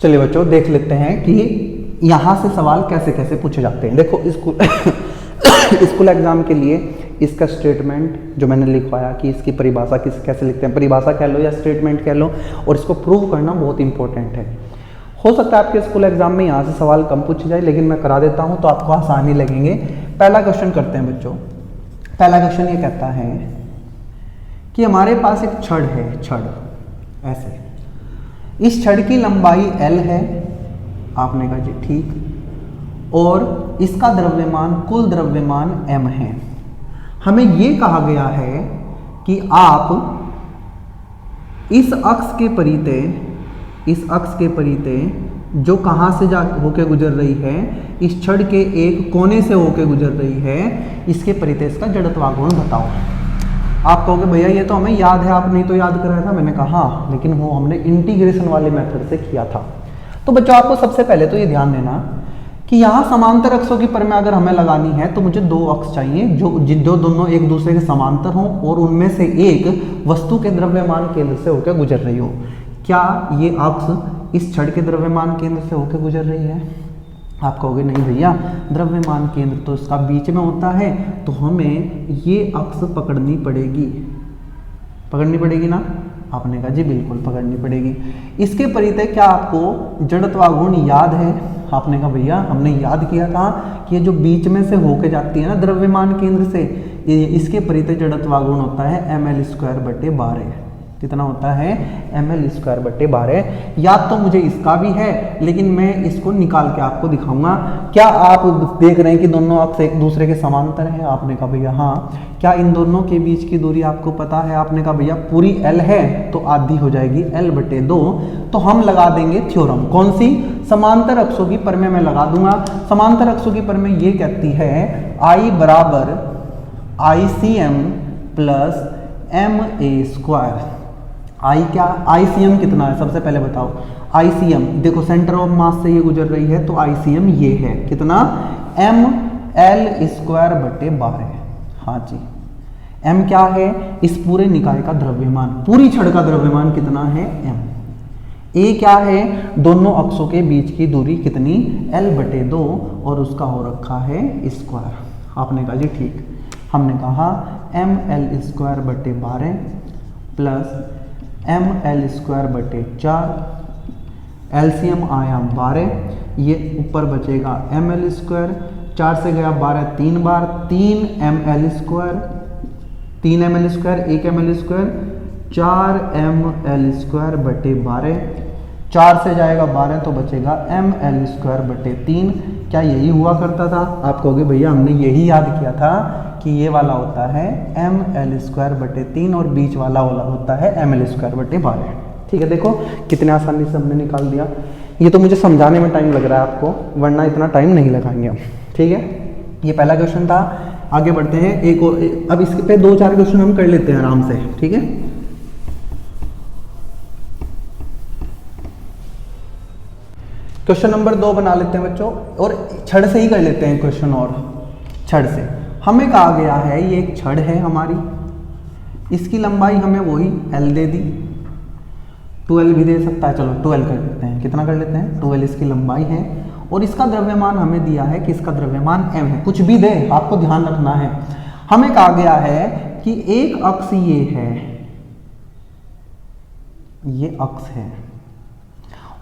चलिए बच्चों देख लेते हैं कि यहाँ से सवाल कैसे कैसे पूछे जाते हैं। देखो स्कूल एग्जाम के लिए इसका स्टेटमेंट जो मैंने लिखवाया कि इसकी परिभाषा कैसे लिखते हैं, परिभाषा कह लो या स्टेटमेंट कह लो, और इसको प्रूव करना बहुत इंपॉर्टेंट है। हो सकता है आपके स्कूल एग्जाम में यहाँ से सवाल कम पूछे जाए, लेकिन मैं करा देता हूँ तो आपको आसानी लगेंगे। पहला क्वेश्चन करते हैं बच्चों। पहला क्वेश्चन ये कहता है कि हमारे पास एक छड़ है, छड़ ऐसे, इस छड़ की लंबाई L है, आपने कहा जी ठीक, और इसका द्रव्यमान, कुल द्रव्यमान M है। हमें ये कहा गया है कि आप इस अक्ष के परिते, इस अक्ष के परिते जो कहाँ से जा होके गुजर रही है, इस छड़ के एक कोने से होके गुजर रही है, इसके परिते इसका जड़त्वाघूर्ण बताओ। आप कहोगे भैया ये तो हमें याद है, आपने तो याद कराया था। मैंने कहा हाँ, लेकिन वो हमने इंटीग्रेशन वाले मेथड से किया था। तो बच्चों आपको सबसे पहले तो ये ध्यान देना कि यहाँ समांतर अक्षों की परिमेय अगर हमें लगानी है तो मुझे दो अक्ष चाहिए जो दोनों एक दूसरे के समांतर हों और उनमें से एक वस्तु के द्रव्यमान केंद्र से होकर गुजर रही हो। क्या ये अक्ष इस छड़ के द्रव्यमान केंद्र से होकर गुजर रही है? आप कहोगे नहीं भैया, द्रव्यमान केंद्र तो इसका बीच में होता है, तो हमें ये अक्ष पकड़नी पड़ेगी ना। आपने कहा जी बिल्कुल पकड़नी पड़ेगी। इसके परितः क्या आपको जड़त्वाघूर्ण याद है? आपने कहा भैया हमने याद किया था कि ये जो बीच में से होके जाती है ना द्रव्यमान केंद्र से, इसके परितः जड़त्वाघूर्ण होता है ml²/12। कितना होता है? ml²/12। याद तो मुझे इसका भी है, लेकिन मैं इसको निकाल के आपको दिखाऊंगा। क्या आप देख रहे हैं कि दोनों अक्ष एक दूसरे के समांतर हैं? आपने कहा भैया हाँ। क्या इन दोनों के बीच की दूरी आपको पता है? आपने कहा भैया पूरी l है तो आधी हो जाएगी l/2। तो हम लगा देंगे थ्योरम। कौन सी? समांतर अक्षों की परिमेय में लगा दूंगा। समांतर अक्षों की परिमेय ये कहती है I बराबर ICM प्लस MA²। आई क्या? ICM कितना है सबसे पहले बताओ। ICM देखो सेंटर ऑफ मास से ये गुजर रही है तो ICM ये है कितना? ml²/12। हाँ जी, m क्या है? इस पूरे निकाय का द्रव्यमान, पूरी छड़ का द्रव्यमान कितना है? m। a क्या है? दोनों अक्षों के बीच की दूरी कितनी? l/2 और उसका हो रखा है स्क्वायर। आपने कहा जी ठीक। हमने कहा ml²/12 प्लस ml²/4, एलसीएम आया 12, ये ऊपर बचेगा ml², 4 से गया 12 3 बार, 3 ml², 3 ml², 1 ml², 4 ml²/12, 4 से जाएगा 12 तो बचेगा ml²/3। क्या यही हुआ करता था? आप कहोगे भैया हमने यही याद किया था कि ये वाला होता है ml²/3 और बीच वाला होता है ml²/12। ठीक है, देखो कितने आसानी से हमने निकाल दिया। ये तो मुझे समझाने में टाइम लग रहा है आपको, वरना इतना टाइम नहीं लगाएंगे हम। ठीक है, ये पहला क्वेश्चन था। आगे बढ़ते हैं एक और, अब इसके पे 2-4 क्वेश्चन हम कर लेते हैं आराम से। ठीक है, क्वेश्चन नंबर 2 बना लेते हैं बच्चों, और छड़ से ही कर लेते हैं क्वेश्चन। और छड़ से हमें कहा गया है ये एक छड़ है हमारी, इसकी लंबाई हमें वही l दे दी, 12 भी दे सकता है, चलो 12 कर लेते हैं। कितना कर लेते हैं? 12 इसकी लंबाई है, और इसका द्रव्यमान हमें दिया है कि इसका द्रव्यमान m है। कुछ भी दे आपको ध्यान रखना है। हमें कहा गया है कि एक अक्ष ये है, ये अक्ष है,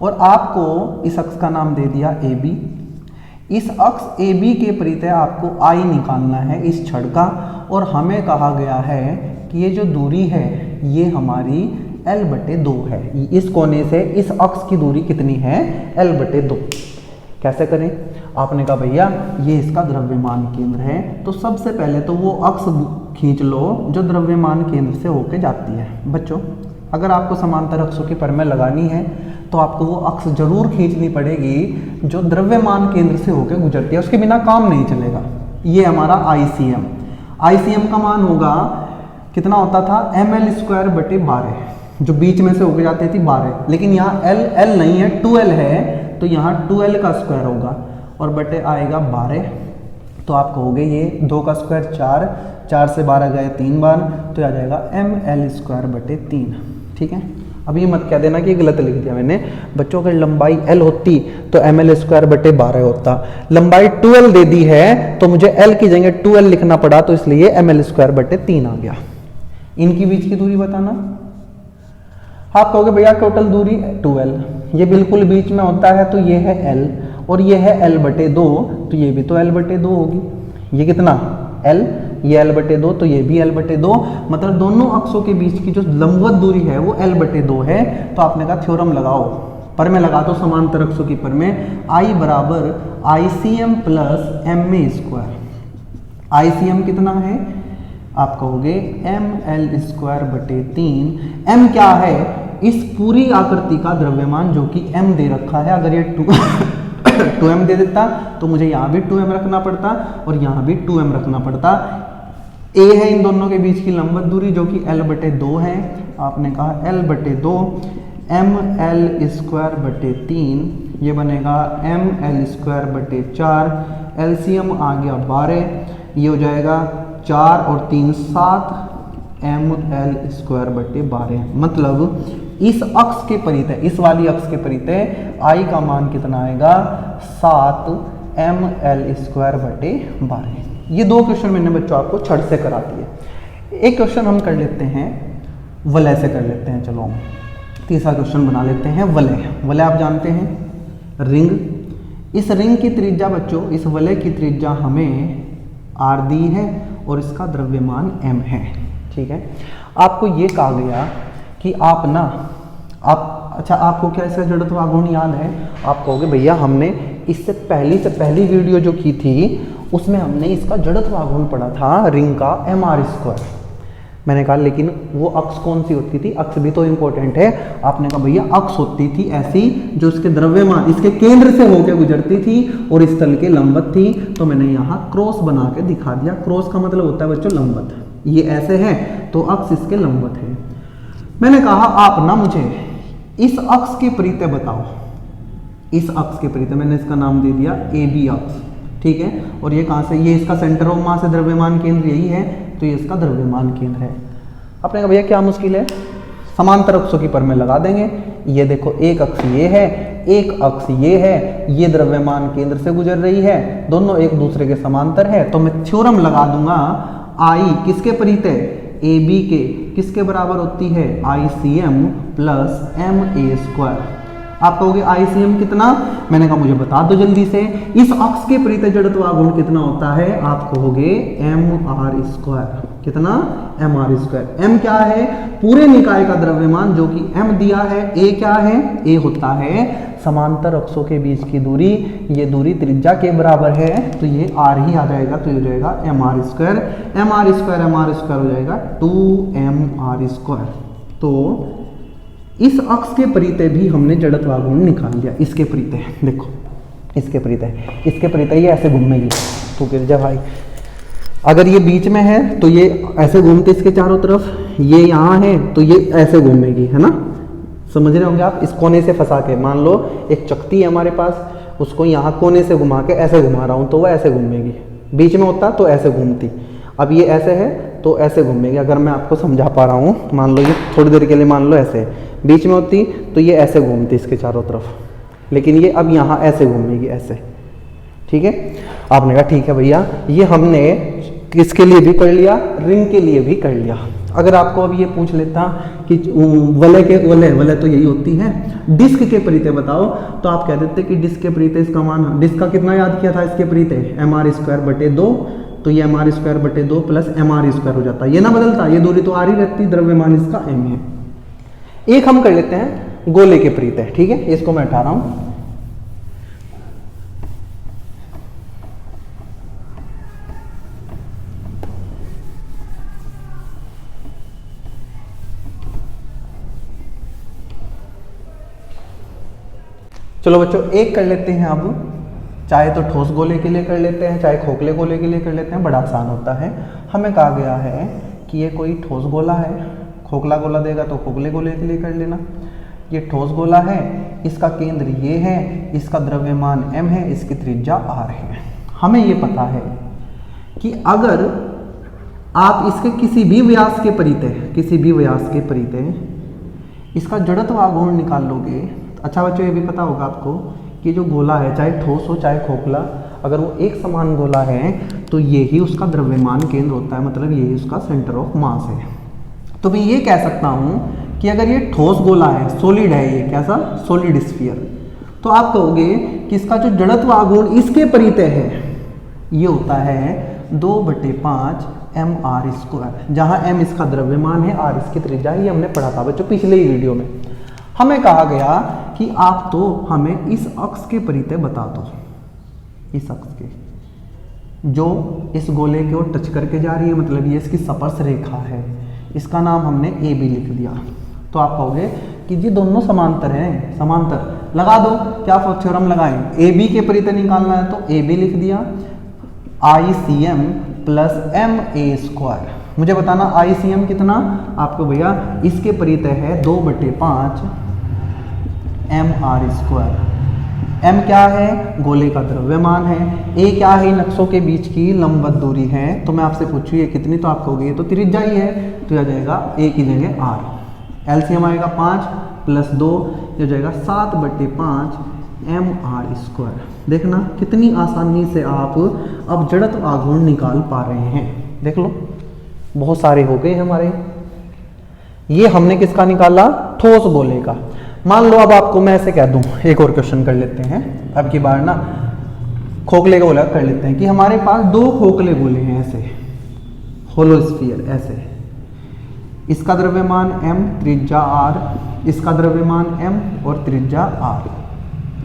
और आपको इस अक्ष का नाम दे दिया AB। इस अक्ष AB के परितः आपको I निकालना है इस छड़ का, और हमें कहा गया है कि ये जो दूरी है ये हमारी l/2 है। इस कोने से इस अक्ष की दूरी कितनी है? l/2। कैसे करें? आपने कहा भैया ये इसका द्रव्यमान केंद्र है, तो सबसे पहले तो वो अक्ष खींच लो जो द्रव्यमान केंद्र से होके जाती है। बच्चों अगर आपको समांतर अक्षों की परिमेय लगानी है तो आपको वो अक्ष जरूर खींचनी पड़ेगी जो द्रव्यमान केंद्र से होकर गुजरती है, उसके बिना काम नहीं चलेगा। ये हमारा ICM का मान होगा, कितना होता था? ml²/12, जो बीच में से होकर जाती थी 12, लेकिन यहाँ l नहीं है, 2l है, तो यहाँ 2l का स्क्वायर होगा और बटे आएगा 12। तो आप कहोगे ये 2 का स्क्वायर 4, 4 से 12 गए 3 बार, तो आ जाएगा ml²/3। ठीक है, अब ये मत कह देना कि गलत लिख दिया मैंने। बच्चों अगर लंबाई l होती तो ml²/12 होता, लंबाई 2l दे दी है तो मुझे l की जगह 2l लिखना पड़ा, तो इसलिए ml²/3 आ गया। इनकी बीच की दूरी बताना। आप कहोगे भैया टोटल दूरी 2l, ये बिल्कुल बीच में होता है तो ये है l, और ये है l/2, तो ये भी तो l/2 होगी। ये कितना? l, ये l/2, तो ये भी l/2, मतलब दोनों अक्षों के बीच की जो लंबवत दूरी है वो l/2 है। तो आपने कहा थ्योरम लगाओ, परिमेय लगा दो समांतर अक्षों की परिमेय। I बराबर ICM प्लस MA²। ICM कितना है? आप कहोगे ml²/3। m क्या है? इस पूरी आकृति का द्रव्यमान जो कि m दे रखा है। अगर ये 2m दे देता तो मुझे यहाँ भी 2m रखना पड़ता और यहाँ भी 2m रखना पड़ता। a है इन दोनों के बीच की लंबवत दूरी जो कि l/2 है। आपने कहा l/2 ml²/3 ये बनेगा एम एल स्क्वायर बटे 4, एलसीएम आ गया 12, ये हो जाएगा 4 और 3 7, एम एल स्क्वायर बटे 12। मतलब इस अक्ष के परितः, इस वाली अक्ष के परितः आई का मान कितना आएगा 7 एम एल स्क्वायर बटे 12। ये दो क्वेश्चन मैंने बच्चों आपको छड़ से करा दिए। एक क्वेश्चन हम कर लेते हैं वलय से कर लेते हैं। चलो हम तीसरा क्वेश्चन बना लेते हैं वलय। वलय आप जानते हैं रिंग। इस रिंग की त्रिज्या बच्चों, इस वलय की त्रिज्या हमें आर दी है और इसका द्रव्यमान m है। ठीक है, आपको ये कहा गया कि आप ना अच्छा आपको क्या इसका जड़त्व आघूर्ण याद है? आप कहोगे भैया हमने इससे पहली वीडियो जो की थी उसमें हमने इसका जड़त्व आघूर्ण पढ़ा था रिंग का mr स्क्वायर। मैंने कहा लेकिन वो अक्ष कौन सी होती थी? अक्ष भी तो इंपॉर्टेंट है। आपने कहा भैया अक्ष होती थी ऐसी जो इसके द्रव्यमान इसके केंद्र से होकर गुजरती थी और इस तल के लंबवत थी। तो मैंने यहाँ क्रॉस बना के दिखा दिया। क्रॉस का मतलब होता है बच्चों लंबवत। ये ऐसे है तो अक्ष इसके लंबवत है। मैंने कहा आप ना मुझे इस अक्ष के परितः बताओ। इस अक्ष के परितः मैंने इसका नाम दे दिया ए बी अक्ष। ठीक है, और ये कहाँ से? ये इसका सेंटर ऑफ मास है, द्रव्यमान केंद्र यही है, तो ये इसका द्रव्यमान केंद्र है। आपने कहा भैया क्या मुश्किल है, समांतर अक्षों की पर में लगा देंगे। ये देखो एक अक्ष ये है, एक अक्ष ये है, ये द्रव्यमान केंद्र से गुजर रही है, दोनों एक दूसरे के समांतर है। तो मैं थ्योरम लगा दूंगा आई किसके परितः? ए बी के। किसके बराबर होती है? I c m plus M A square. आप कहोगे आईसीएम कितना? मैंने कहा मुझे बता दो जल्दी से। इस अक्ष के परितः जड़त्व आघूर्ण कितना होता है? आप कहोगे एम आर स्क्वायर। कितना? M R square. एम क्या है? पूरे निकाय का द्रव्यमान जो कि एम दिया है। ए क्या है? ए होता है समांतर अक्षों के बीच की दूरी। ये दूरी त्रिज्या के बराबर है तो ये आर ही आ जाएगा, तो ये हो जाएगा M R square. M R square हो जाएगा 2 स्क्वायर। तो इस अक्ष के परितः भी हमने जड़त्व आघूर्ण निकाल लिया। इसके परितः देखो, इसके परितः ये ऐसे घूमेगी। तो गिरजा भाई अगर ये बीच में है तो ये ऐसे घूमते इसके चारों तरफ, ये यहाँ है तो ये ऐसे घूमेगी, है ना? समझ रहे होंगे आप। इस कोने से फंसा के, मान लो एक चकती है हमारे पास, उसको यहाँ कोने से घुमा के ऐसे घुमा रहा हूँ तो वह ऐसे घूमेगी। बीच में होता तो ऐसे घूमती। अब ये ऐसे है तो ऐसे घूमेगी। अगर मैं आपको समझा पा रहा हूँ, मान लो ये थोड़ी देर के लिए मान लो ऐसे, बीच में होती तो ये ऐसे घूमती इसके चारों तरफ, लेकिन ये अब यहाँ ऐसे घूमेगी ऐसे। ठीक है, आपने कहा ठीक है भैया, ये हमने किसके लिए भी कर लिया? रिंग के लिए भी कर लिया। अगर आपको अब ये पूछ लेता कि वलय तो यही होती है, डिस्क के परितः बताओ, तो आप कह देते कि डिस्क के परितः इसका मान, डिस्क का कितना याद किया था इसके परितः? एम आर स्क्वायर बटे 2। तो ये एम आर स्क्वायर बटे 2 प्लस एम आर स्क्वायर हो जाता, ये ना बदलता, ये दूरी तो आ रही रहती, द्रव्यमान इसका एम है। एक हम कर लेते हैं गोले के परितः। ठीक है, इसको मैं हटा रहा हूं। चलो बच्चों एक कर लेते हैं अब, चाहे तो ठोस गोले के लिए कर लेते हैं, चाहे खोखले गोले के लिए कर लेते हैं, बड़ा आसान होता है। हमें कहा गया है कि ये कोई ठोस गोला है, खोखला गोला देगा तो खोखले गोले के लिए कर लेना। ये ठोस गोला है, इसका केंद्र ये है, इसका द्रव्यमान m है, इसकी त्रिज्या r है। हमें ये पता है कि अगर आप इसके किसी भी व्यास के परितः इसका जड़त्व आघूर्ण निकाल लोगे। अच्छा बच्चों ये भी पता होगा आपको कि जो गोला है, चाहे ठोस हो चाहे खोखला, अगर वो एक समान गोला है तो ये ही उसका द्रव्यमान केंद्र होता है, मतलब यही उसका सेंटर ऑफ मास है। तो मैं ये कह सकता हूँ कि अगर ये ठोस गोला है, सॉलिड है, ये कैसा? सॉलिड स्फीयर, तो आप कहोगे कि इसका जो जड़त्व आघूर्ण इसके परितः है ये होता है 2/5 एम आर स्क्वायर, जहाँ m इसका द्रव्यमान है, r इसकी त्रिज्या है। ये हमने पढ़ा था बच्चों पिछले ही वीडियो में। हमें कहा गया कि आप तो हमें इस अक्ष के परितः बता दो, इस अक्ष के जो इस गोले की ओर टच करके जा रही है, मतलब ये इसकी स्पर्श रेखा है, इसका नाम हमने ए बी लिख दिया। तो आप कहोगे कि जी दोनों समांतर हैं, समांतर लगा दो। क्या थ्योरम लगाएं? ए बी के परितः निकालना है तो ए बी लिख दिया, I c m plus M A square. मुझे बताना आई सी एम कितना? आपको भैया इसके परितः है 2/5 एम आर स्क्वायर। m क्या है, गोले का द्रव्यमान है, a क्या है, इन अक्षों के बीच की लंबवत दूरी है। तो मैं आपसे पूछूँ ये कितनी, तो आप कहोगे ये तो त्रिज्या ही है, तो यह जाएगा a की जगह r, एलसीएम आएगा 5 + 2, ये जाएगा 7/5 mr²। देखना कितनी आसानी से आप अब जड़त्व आघूर्ण निकाल पा रहे हैं। देख लो बहुत सारे हो गए हमारे। ये हमने किसका निकाला, ठोस गोले का। मान लो अब आपको मैं ऐसे कह दूं, एक और क्वेश्चन कर लेते हैं, अब की बार ना खोखले गोला कर लेते हैं कि हमारे पास 2 खोखले गोले हैं ऐसे, होलोस्फीयर ऐसे, इसका द्रव्यमान m, त्रिज्या r, इसका द्रव्यमान m और त्रिज्या r।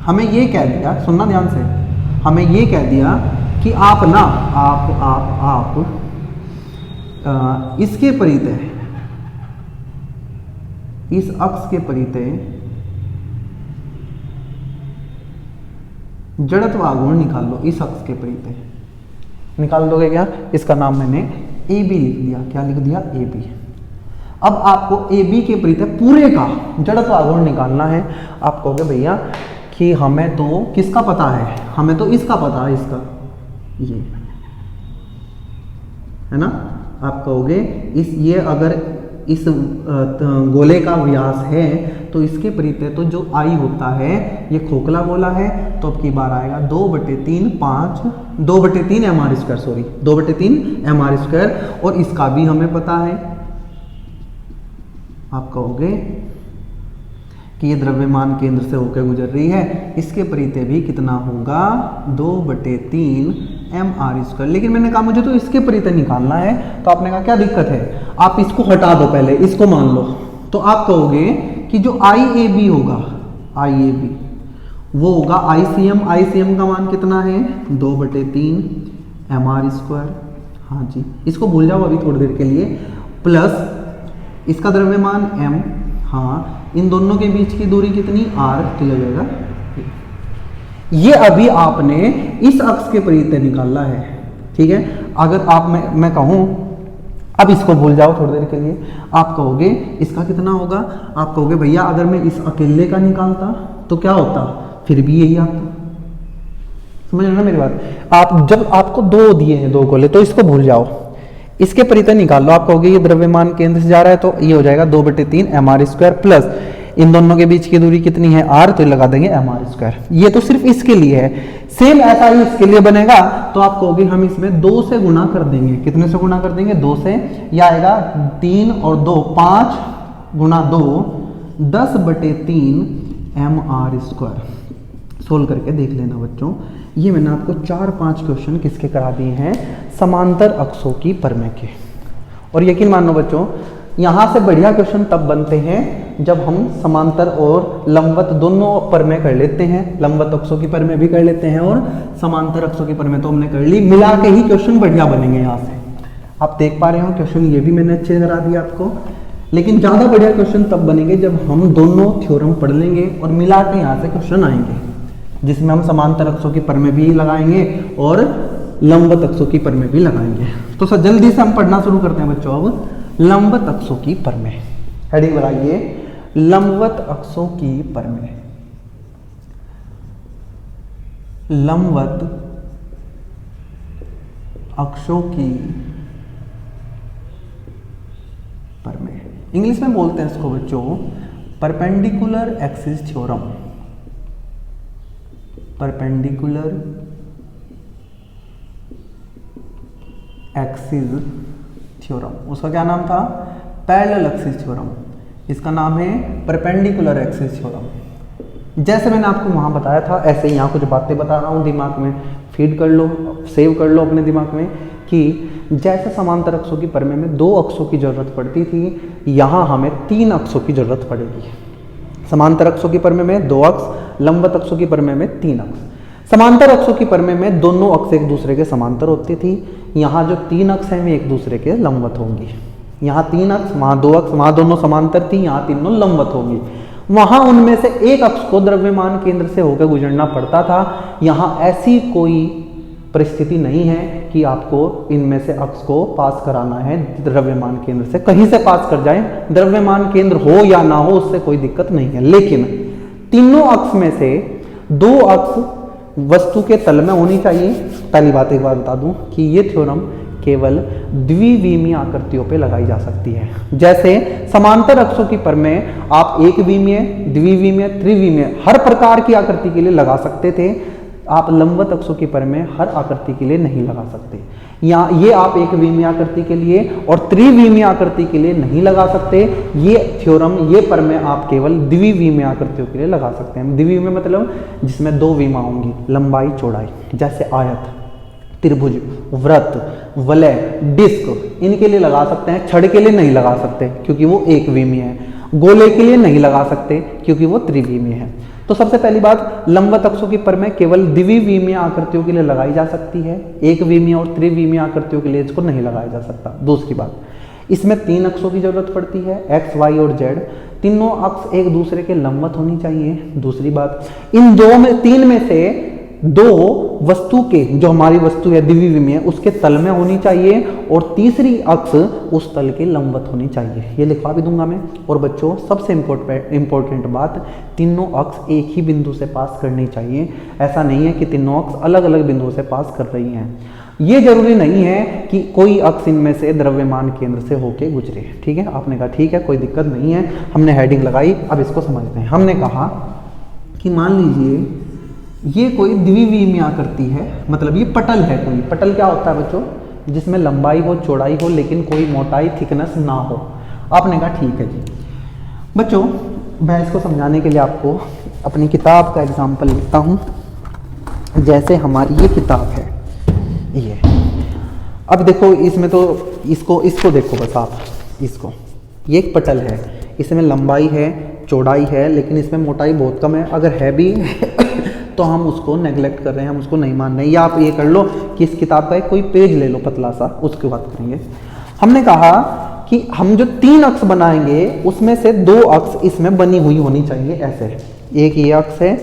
हमें ये कह दिया, सुनना ध्यान से, हमें ये कह दिया कि आप ना इसके परितः, इस अक्ष के परितः जड़त्व आघूर्ण निकाल लो। इस अक्ष के परितः निकाल दोगे क्या, इसका नाम मैंने ए बी लिख दिया। क्या लिख दिया, ए बी। अब आपको ए बी के परितः पूरे का जड़त्व आघूर्ण निकालना है। आप कहोगे भैया कि हमें तो किसका पता है, हमें तो इसका पता है, इसका ये है ना। आप कहोगे इस ये अगर इस गोले का व्यास है तो इसके परितः तो जो आई होता है ये खोखला गोला है, तो अब की बार आएगा 2/3 mr², सॉरी 2/3 mr², और इसका भी हमें पता है। आप कहोगे कि ये द्रव्यमान केंद्र से होकर गुजर रही है, इसके परितः भी कितना होगा, 2/3 mr²। लेकिन मैंने कहा मुझे तो इसके परितः निकालना है, तो आपने कहा क्या दिक्कत है, आप इसको हटा दो, पहले इसको मान लो। तो आप कहोगे कि जो IAB होगा, IAB वो होगा ICM का मान कितना है, 2/3 mr²। हाँ जी, इसको भूल जाओ अभी थोड़ी देर के लिए, प्लस इसका द्रव्यमान m, हाँ इन दोनों के बीच की दूरी कितनी, r, तो यह जाएगा। ये अभी आपने इस अक्ष के परितः निकाला है, ठीक है। अगर आप मैं कहूं अब इसको भूल जाओ थोड़ी देर के लिए, आप कहोगे इसका कितना होगा, आप कहोगे भैया अगर मैं इस अकेले का निकालता तो क्या होता, फिर भी यही आता। समझ रहे ना मेरी बात। आप जब आपको 2 दिए हैं, 2 गोले, तो इसको भूल जाओ, इसके परितः निकाल लो। आप कहोगे ये द्रव्यमान केंद्र से जा रहा है, तो ये हो जाएगा 2/3 mr² प्लस इन दोनों के बीच की दूरी कितनी है, r, तो लगा देंगे mr²। ये तो सिर्फ इसके लिए है, सेम ऐसा ही इसके लिए बनेगा। तो आप कहोगे हम इसमें 2 से गुना कर देंगे, कितने से गुना कर देंगे, 2 से। यह आएगा 3 और 2 5 × 2 10/3 mr²। सोल्व करके देख लेना बच्चों। ये मैंने आपको 4-5 क्वेश्चन किसके करा दिए हैं, समांतर अक्षों की परमें के। और यकीन मानो बच्चों, यहाँ से बढ़िया क्वेश्चन तब बनते हैं जब हम समांतर और लंबवत दोनों परमें कर लेते हैं। लंबवत अक्षों की परमें भी कर लेते हैं और समांतर अक्षों की परमें तो हमने कर ली, मिला के ही क्वेश्चन बढ़िया बनेंगे। यहाँ से आप देख पा रहे हो क्वेश्चन ये भी मैंने अच्छे करा दिया आपको, लेकिन ज़्यादा बढ़िया क्वेश्चन तब बनेंगे जब हम दोनों थ्योरम पढ़ लेंगे और मिला के यहाँ से क्वेश्चन आएंगे, जिसमें हम समांतर अक्षों की परमें भी लगाएंगे और लंबवत अक्षों की परमें भी लगाएंगे। तो सर जल्दी से हम पढ़ना शुरू करते हैं बच्चों। अब लंबवत अक्षों की परमें, हेडिंग लगाइए, लंबवत अक्षों की परमें। लंबवत अक्षों की परमें, इंग्लिश में बोलते हैं इसको बच्चों perpendicular axis theorem. Perpendicular axis theorem, उसका क्या नाम था, पैरेलल एक्सिस थ्योरम। इसका नाम है परपेंडिकुलर एक्सिस थ्योरम। जैसे मैंने आपको वहां बताया था ऐसे ही यहाँ कुछ बातें बता रहा हूँ, दिमाग में फीड कर लो, सेव कर लो अपने दिमाग में कि जैसे समांतर अक्षों की परमें में 2 अक्षों की जरूरत पड़ती थी, यहाँ हमें 3 अक्षों की जरूरत पड़ेगी। समांतर अक्षों की परमें में 2 अक्ष, लंबवत अक्षों की परमें में 3 अक्ष। समांतर अक्षों की परमें में दोनों अक्ष एक दूसरे के समांतर होती थी, यहाँ जो 3 अक्ष हैं वे एक दूसरे के लंबवत होंगी। यहाँ 3 अक्ष, वहाँ 2 अक्ष, वहाँ दोनों समांतर थी, यहाँ तीनों लंबवत होंगी। वहाँ उनमें से एक अक्ष को द्रव्यमान केंद्र से होकर गुजरना पड़ता था, यहाँ ऐसी कोई परिस्थिति नहीं है कि आपको इनमें से अक्ष को पास कराना है द्रव्यमान केंद्र से, कहीं से पास कर जाए, द्रव्यमान केंद्र हो या ना हो उससे कोई दिक्कत नहीं है। लेकिन तीनों अक्ष में से दो अक्ष वस्तु के तल में होनी चाहिए। पहली बात एक बार बता दूं कि ये थ्योरम केवल द्विविमीय आकृतियों पे लगाई जा सकती है। जैसे समांतर अक्षों की पर में आप एक विमीय, द्विविमीय, त्रिविमीय हर प्रकार की आकृति के लिए लगा सकते थे। आप लंबवत अक्षों की पर में हर आकृति के लिए नहीं लगा सकते। या ये आप एक विमीय आकृति के लिए और त्रिविमीय आकृति के लिए नहीं लगा सकते। ये थ्योरम, ये पर में आप केवल द्विविमीय आकृतियों के लिए लगा सकते हैं। द्विविमीय मतलब जिसमें दो विमा होंगी, लंबाई चौड़ाई, जैसे आयत, त्रिभुज, वृत्त, वलय, डिस्क, इनके लिए लगा सकते हैं। छड़ के लिए नहीं लगा सकते क्योंकि वो एक विमीय है। गोले के लिए नहीं लगा सकते क्योंकि वो त्रिविमीय है। तो सबसे पहली बात, लंबवत अक्षों की पर में केवल द्विविमीय आकृतियों के लिए लगाई जा सकती है। एक विमीय और त्रिविमीय आकृतियों के लिए इसको नहीं लगाया जा सकता। दूसरी बात, इसमें तीन अक्षों की जरूरत पड़ती है, एक्स, वाई और जेड। तीनों अक्ष एक दूसरे के लंबवत होनी चाहिए। दूसरी बात, इन तीन में से दो वस्तु के, जो हमारी वस्तु है द्विविमीय, उसके तल में होनी चाहिए और तीसरी अक्ष उस तल के लंबवत होनी चाहिए। ये लिखवा भी दूंगा मैं। और बच्चों सबसे इंपॉर्टेंट बात, तीनों अक्ष एक ही बिंदु से पास करनी चाहिए। ऐसा नहीं है कि तीनों अक्ष अलग अलग बिंदुओं से पास कर रही हैं। ये जरूरी नहीं है कि कोई अक्ष इनमें से द्रव्यमान केंद्र से होके गुजरे। ठीक है, आपने कहा ठीक है, कोई दिक्कत नहीं है, हमने हेडिंग लगाई। अब इसको समझते हैं। हमने कहा कि मान लीजिए ये कोई द्विविमीय आकृति है, मतलब ये पटल है। कोई पटल क्या होता है बच्चों? जिसमें लंबाई हो, चौड़ाई हो, लेकिन कोई मोटाई, थिकनेस ना हो। आपने कहा ठीक है जी। बच्चों मैं इसको समझाने के लिए आपको अपनी किताब का एग्जाम्पल लिखता हूँ। जैसे हमारी ये किताब है, ये अब देखो, इसमें तो इसको देखो बस आप, इसको, ये एक पटल है, इसमें लंबाई है, चौड़ाई है, लेकिन इसमें मोटाई बहुत कम है। अगर है भी तो हम उसको नेग्लेक्ट कर रहे हैं, हम उसको नहीं मान रहे हैं। या आप ये कर लो कि इस किताब का एक कोई पेज ले लो पतला सा, उसकी बात करेंगे। हमने कहा कि हम जो तीन अक्ष बनाएंगे उसमें से दो अक्ष इसमें बनी हुई होनी चाहिए। ऐसे एक ये अक्ष है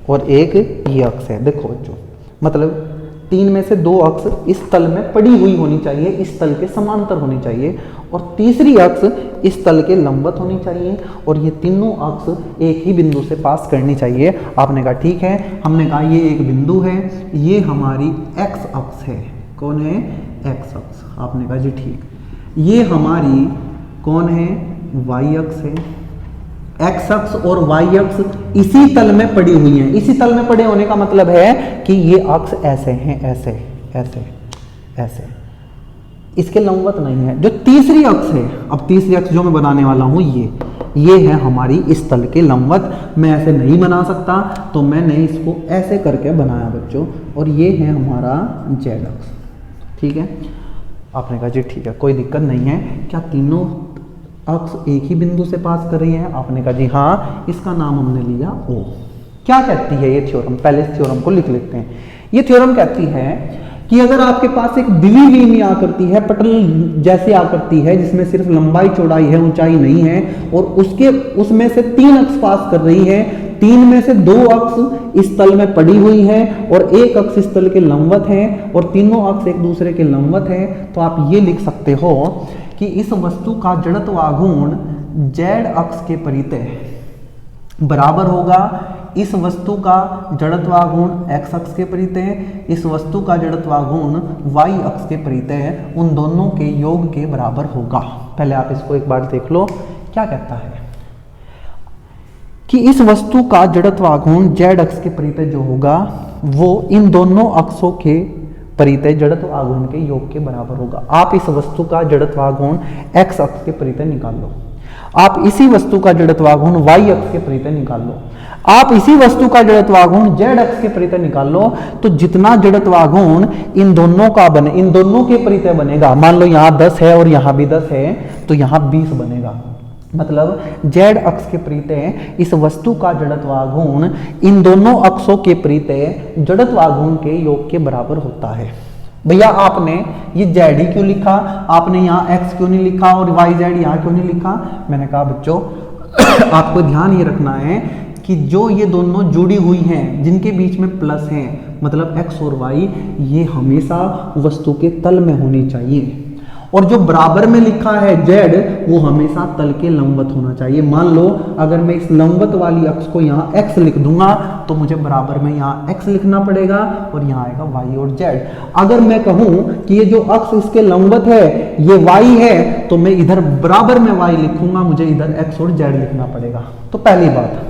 और एक ये अक्ष है। देखो बच्चों, मतलब तीन में से दो अक्ष इस तल में पड़ी हुई होनी चाहिए, इस तल के समांतर होनी चाहिए, और तीसरी अक्ष इस तल के लंबवत होनी चाहिए, और ये तीनों अक्ष एक ही बिंदु से पास करनी चाहिए। आपने कहा ठीक है। हमने कहा ये एक बिंदु है, ये हमारी एक्स अक्ष है। कौन है? एक्स अक्ष। आपने कहा जी ठीक। ये हमारी कौन है? वाई अक्ष है। एक्स अक्ष और वाई अक्ष इसी तल में पड़ी हुई हैं। इसी तल में पड़े होने का मतलब है कि ये अक्ष ऐसे हैं, ऐसे ऐसे ऐसे, इसके लंबवत नहीं है। जो तीसरी अक्ष है, अब तीसरी अक्ष जो मैं बनाने वाला हूं, ये है हमारी इस तल के लंबवत। मैं ऐसे नहीं बना सकता, तो मैंने इसको ऐसे करके बनाया बच्चों, और ये है हमारा जेड अक्ष। ठीक है, आपने कहा जी ठीक है, कोई दिक्कत नहीं है। क्या तीनों अक्ष एक ही बिंदु से पास कर रही हैं? आपने कहा जी हाँ। इसका नाम हमने लिया ओ। क्या कहती है ये थ्योरम? पहले इस थ्योरम को लिख लेते हैं। ये थ्योरम कहती है कि अगर आपके पास एक द्विविमीय आकृति है, पटल जैसी आकृति है, जिसमें सिर्फ लंबाई चौड़ाई है, ऊंचाई नहीं है, और उसमें से तीन अक्ष पास कर रही है, तीन में से दो अक्ष इस तल में पड़ी हुई है और एक अक्ष इस तल के लंबवत है, और तीनों अक्ष एक दूसरे के लंबवत है, तो आप ये लिख सकते हो कि इस वस्तु का जड़त्व आघूर्ण जेड अक्ष के परितः बराबर होगा इस वस्तु का जड़त्व आघूर्ण एक्स अक्ष के परितः, इस वस्तु का जड़त्व आघूर्ण वाई अक्ष के परितः, उन दोनों के योग के बराबर होगा। पहले आप इसको एक बार देख लो, क्या कहता है कि इस वस्तु का जड़त्व आघूर्ण जेड अक्ष के परितः जो होगा वो इन दोनों अक्षों के परितः जड़त्व आघूर्ण के योग के बराबर होगा। आप इस वस्तु का जड़त्व आघूर्ण एक्स अक्ष के परितः निकाल लो, आप इसी वस्तु का जड़त्व आघूर्ण वाई अक्ष के परितः निकाल लो, आप इसी वस्तु का जड़त्व आघूर्ण जेड अक्ष के परितः निकाल लो, तो जितना जड़त्व आघूर्ण इन दोनों का बने, इन दोनों के परितः बनेगा, मान लो यहाँ 10 है और यहाँ भी 10 है, तो यहाँ 20 बनेगा। मतलब जेड अक्ष के परितः इस वस्तु का जड़त्व आघूर्ण इन दोनों अक्षों के परितः जड़त्व आघूर्ण के योग के बराबर होता है। भैया आपने ये जेड ही क्यों लिखा, आपने यहाँ एक्स क्यों नहीं लिखा और वाई जेड यहाँ क्यों नहीं लिखा? मैंने कहा बच्चों आपको ध्यान ये रखना है कि जो ये दोनों जुड़ी हुई हैं, जिनके बीच में प्लस हैं, मतलब एक्स और वाई, ये हमेशा वस्तु के तल में होनी चाहिए। और जो बराबर में लिखा है z वो हमेशा तल के लंबवत होना चाहिए। मान लो अगर मैं इस लंबवत वाली अक्ष को यहाँ x लिख दूंगा तो मुझे बराबर में यहाँ x लिखना पड़ेगा और यहाँ आएगा y और z। अगर मैं कहूँ कि ये जो अक्ष इसके लंबवत है ये y है तो मैं इधर बराबर में y लिखूंगा, मुझे इधर x और z लिखना पड़ेगा। तो पहली बात,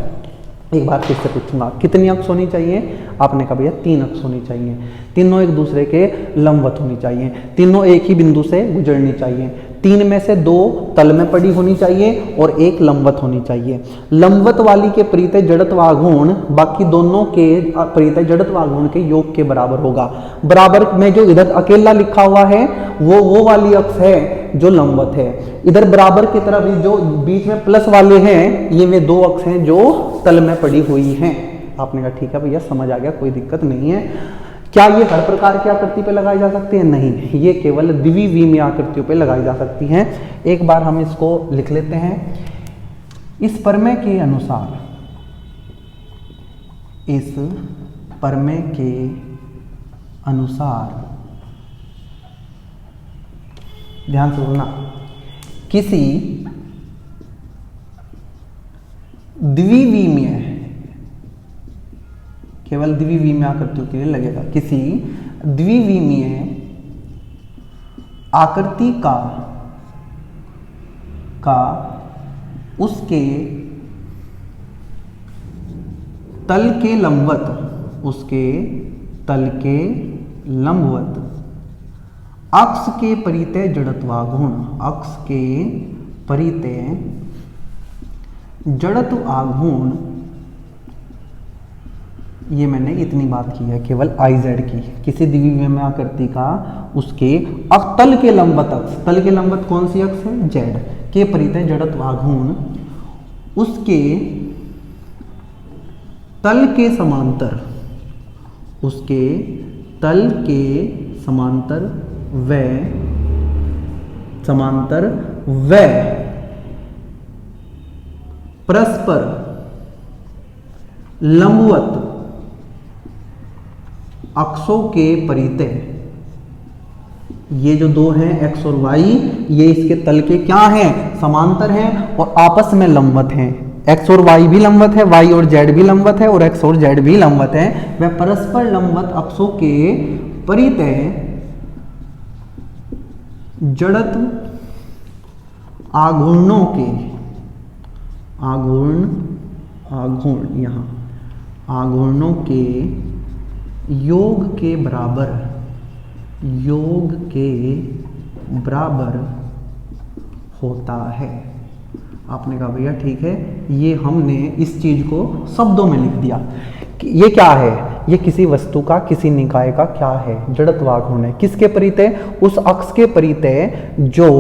एक बात फिर से पूछूंगा, कितनी अक्ष होनी चाहिए? आपने कहा भैया 3 अक्ष होनी चाहिए, तीनों एक दूसरे के लंबवत होनी चाहिए, तीनों एक ही बिंदु से गुजरनी चाहिए, 3 में से 2 तल में पड़ी होनी चाहिए और 1 लंबवत होनी चाहिए। लंबवत वाली के परितः जड़त्व आघूर्ण बाकी दोनों के परितः जड़त्व आघूर्ण के योग के बराबर होगा। बराबर में जो इधर अकेला लिखा हुआ है वो वाली अक्ष है जो लंबवत है। इधर बराबर की तरफ जो बीच में प्लस वाले हैं ये वे 2 अक्ष हैं जो तल में पड़ी हुई हैं। आपने कहा ठीक है भैया समझ आ गया, कोई दिक्कत नहीं है। क्या ये हर प्रकार की आकृति पे लगाई जा सकती है? नहीं, ये केवल द्विविमीय आकृतियों पे लगाई जा सकती हैं। एक बार हम इसको लिख लेते हैं। इस प्रमेय के अनुसार, इस प्रमेय के अनुसार, ध्यान से सुनना, किसी द्विविमीय, केवल द्विविमीय आकृतियों के लिए लगेगा, किसी द्विविमीय आकृति का उसके तल के लंबवत, उसके तल के लंबवत अक्ष के परितः जड़त्वाघूर्ण, अक्ष के परितः जड़त्व आघूर्ण, ये मैंने इतनी बात की है केवल IZ की, किसी द्विविमीय आकृति का उसके तल के लंबवत अक्ष, तल के लंबवत कौन सी अक्ष है? Z के परितः जड़त्व आघूर्ण उसके तल के समांतर, उसके तल के समांतर व परस्पर लंबवत अक्षों के परितः, ये जो 2 हैं x और y, ये इसके तल के क्या हैं? समांतर हैं और आपस में लंबवत हैं। x और y भी लंबवत है, y और z भी लंबवत है और x और z भी लंबवत है। वह परस्पर लंबवत अक्षों के परितः जड़त्व आघूर्णों के, आघूर्ण यहाँ आघूर्णों के योग के बराबर होता है। आपने कहा भैया ठीक है, ये हमने इस चीज को शब्दों में लिख दिया कि ये क्या है? ये किसी वस्तु का, किसी निकाय का क्या है? जड़त्वाघूर्ण है। किसके परितः? उस अक्ष के परितः जो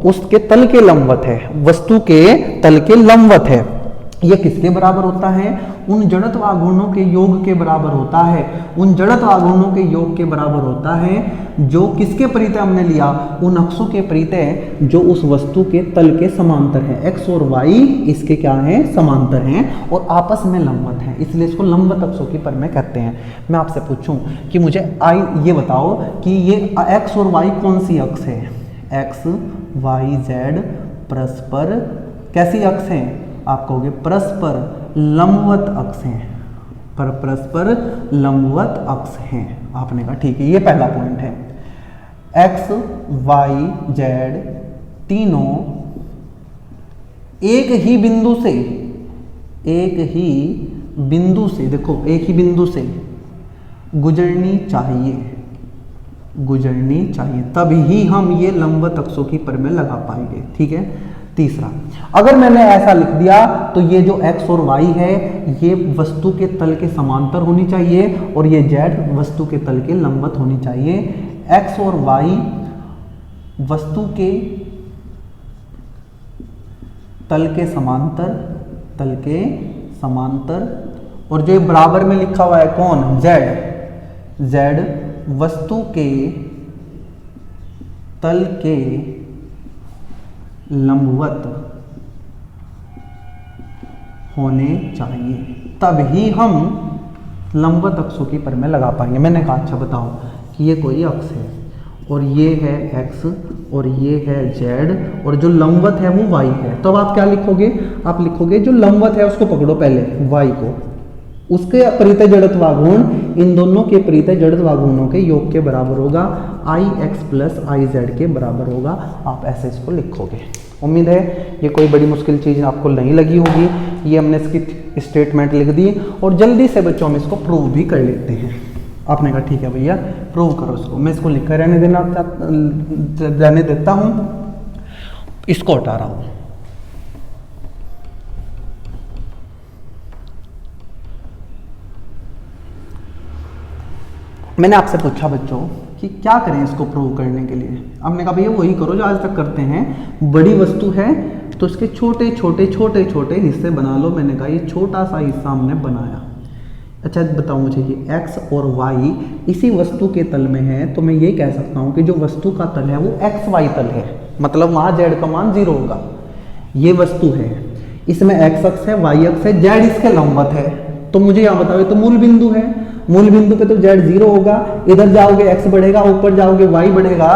उसके तल के लंबवत है, वस्तु के तल के लंबवत है। ये किसके बराबर होता है? उन जड़त्व आघूर्णों के योग के बराबर होता है। उन जड़त्व आघूर्णों के योग के बराबर होता है जो किसके परितः हमने लिया? उन अक्षों के परितः जो उस वस्तु के तल के समांतर है। x और y इसके क्या हैं? समांतर हैं और आपस में लंबवत हैं, इसलिए इसको लंबवत अक्षों की प्रमेय कहते हैं। मैं आपसे पूछूं कि मुझे ये बताओ कि ये x और y कौन सी अक्ष है? x, y, z परस्पर कैसी अक्ष हैं? आप कहोगे परस्पर लंबवत अक्ष हैं, परस्पर लंबवत अक्ष हैं। आपने कहा ठीक है, ये पहला पॉइंट है। x, y, z तीनों एक ही बिंदु से, देखो एक ही बिंदु से गुजरनी चाहिए, तभी हम ये लंबवत अक्षों की प्रमेय लगा पाएंगे। ठीक है। तीसरा, अगर मैंने ऐसा लिख दिया तो ये जो x और y है ये वस्तु के तल के समांतर होनी चाहिए और ये z वस्तु के तल के लंबवत होनी चाहिए। x और y वस्तु के तल के समांतर और जो बराबर में लिखा हुआ है कौन? z वस्तु के तल के लंबवत होने चाहिए, तभी हम लंबवत अक्षों की प्रमेय लगा पाएंगे। मैंने कहा अच्छा बताओ कि ये कोई अक्ष है और ये है x और ये है z और जो लंबवत है वो y है। तो अब आप क्या लिखोगे, आप लिखोगे जो लंबवत है उसको पकड़ो पहले y को, उसके परितः जड़त्व आघूर्ण इन दोनों के परितः जड़त्व आघूर्णों के योग के बराबर होगा, Ix प्लस Iz के बराबर होगा। आप ऐसे इसको लिखोगे। उम्मीद है ये कोई बड़ी मुश्किल चीज़ आपको नहीं लगी होगी। ये हमने इसकी स्टेटमेंट लिख दी और जल्दी से बच्चों हम इसको प्रूव भी कर लेते हैं। आपने कहा ठीक है भैया प्रूव करो इसको, मैं इसको लिख कर रहने देता हूँ, इसको हटा रहा हूँ। मैंने आपसे पूछा बच्चों कि क्या करें इसको प्रूव करने के लिए। आपने कहा भैया वही करो जो आज तक करते हैं, बड़ी वस्तु है तो इसके छोटे छोटे छोटे छोटे हिस्से बना लो। मैंने कहा ये छोटा सा हिस्सा हमने बनाया। अच्छा बताओ मुझे, ये x और y इसी वस्तु के तल में है, तो मैं ये कह सकता हूँ कि जो वस्तु का तल है वो xy तल है, मतलब वहाँ z का मान 0 होगा। ये वस्तु है, इसमें x अक्ष है, y अक्ष है, z इसके लंबवत है। तो मुझे यहाँ बताओ, तो मूल बिंदु है, मूल बिंदु पे तो z 0 होगा, इधर जाओगे x बढ़ेगा, ऊपर जाओगे y बढ़ेगा।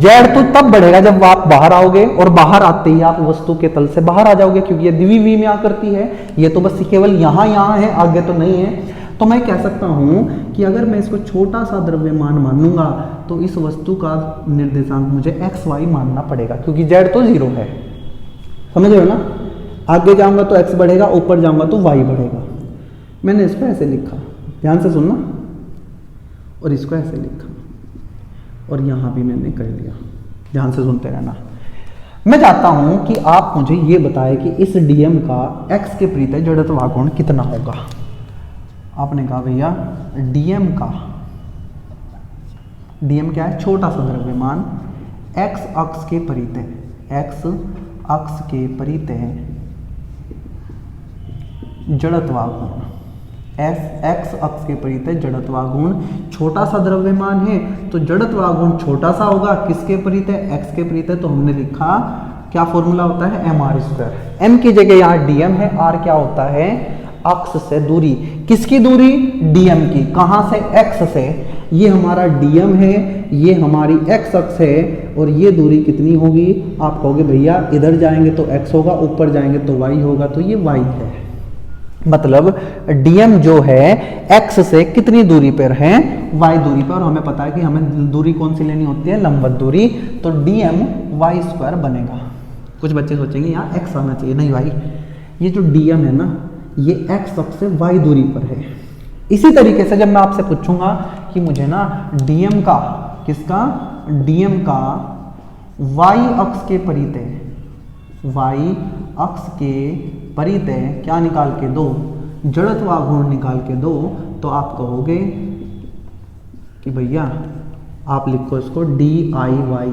z तो तब बढ़ेगा जब आप बाहर आओगे, और बाहर आते ही आप वस्तु के तल से बाहर आ जाओगे, क्योंकि ये द्विवी में आकृति है। ये तो बस केवल यहाँ है, आगे तो नहीं है। तो मैं कह सकता हूँ कि अगर मैं इसको छोटा सा द्रव्यमान मानूंगा तो इस वस्तु का निर्देशांक मुझे xy मानना पड़ेगा, क्योंकि z तो 0 है। समझ रहे हो ना, आगे जाऊंगा तो x बढ़ेगा, ऊपर जाऊंगा तो y बढ़ेगा। मैंने इसको ऐसे लिखा, ध्यान से सुनना, और इसको ऐसे लिखा, और यहां भी मैंने कर लिया। ध्यान से सुनते रहना। मैं चाहता हूं कि आप मुझे ये बताएं कि इस dm का x के परितः जड़त्व आघूर्ण कितना होगा। आपने कहा भैया dm क्या है, छोटा सा द्रव्यमान x अक्ष के परितः जड़त्व आघूर्ण, x अक्ष के परितः जड़त्व आघूर्ण छोटा सा द्रव्यमान है, तो जड़त्व आघूर्ण छोटा सा होगा किसके परितः, x के परितः। तो हमने लिखा क्या फॉर्मूला होता है, mr²। m की जगह यहाँ dm है, r क्या होता है, अक्ष से दूरी। किसकी दूरी, dm की। कहां से, x से। ये हमारा dm है, ये हमारी x अक्ष है, और ये दूरी कितनी होगी। आप कहोगे भैया इधर जाएंगे तो x होगा, ऊपर जाएंगे तो y होगा, तो ये y है। मतलब dm जो है x से कितनी दूरी पर है, y दूरी पर। और हमें पता है कि हमें दूरी कौन सी लेनी होती है, लंबवत दूरी। तो dm y² बनेगा। कुछ बच्चे सोचेंगे यहाँ x आना चाहिए, नहीं भाई, ये जो dm है ना, ये x अक्ष से y दूरी पर है। इसी तरीके से जब मैं आपसे पूछूंगा कि मुझे ना dm का, किसका, dm का y अक्ष के परितः क्या निकाल के दो, जड़त्व आघूर्ण निकाल के दो, तो आप कहोगे कि भैया आप लिखो इसको DIY,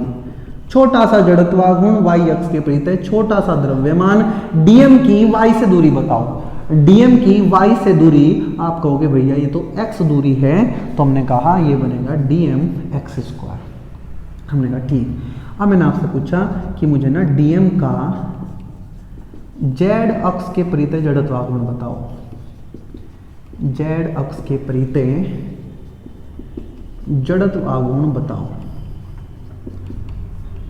छोटा सा जड़त्व आघूर्ण y अक्ष के परितः छोटा सा द्रव्यमान, dm की y से दूरी बताओ। dm की y से दूरी, आप कहोगे भैया ये तो x दूरी है, तो हमने कहा ये बनेगा dm x²। हमने कहा ठीक। अब मैंने आपसे पूछा कि मुझे ना dm का z अक्ष के परितः जड़त्व आघूर्ण बताओ। z अक्ष के परितः जड़त्व आघूर्ण बताओ।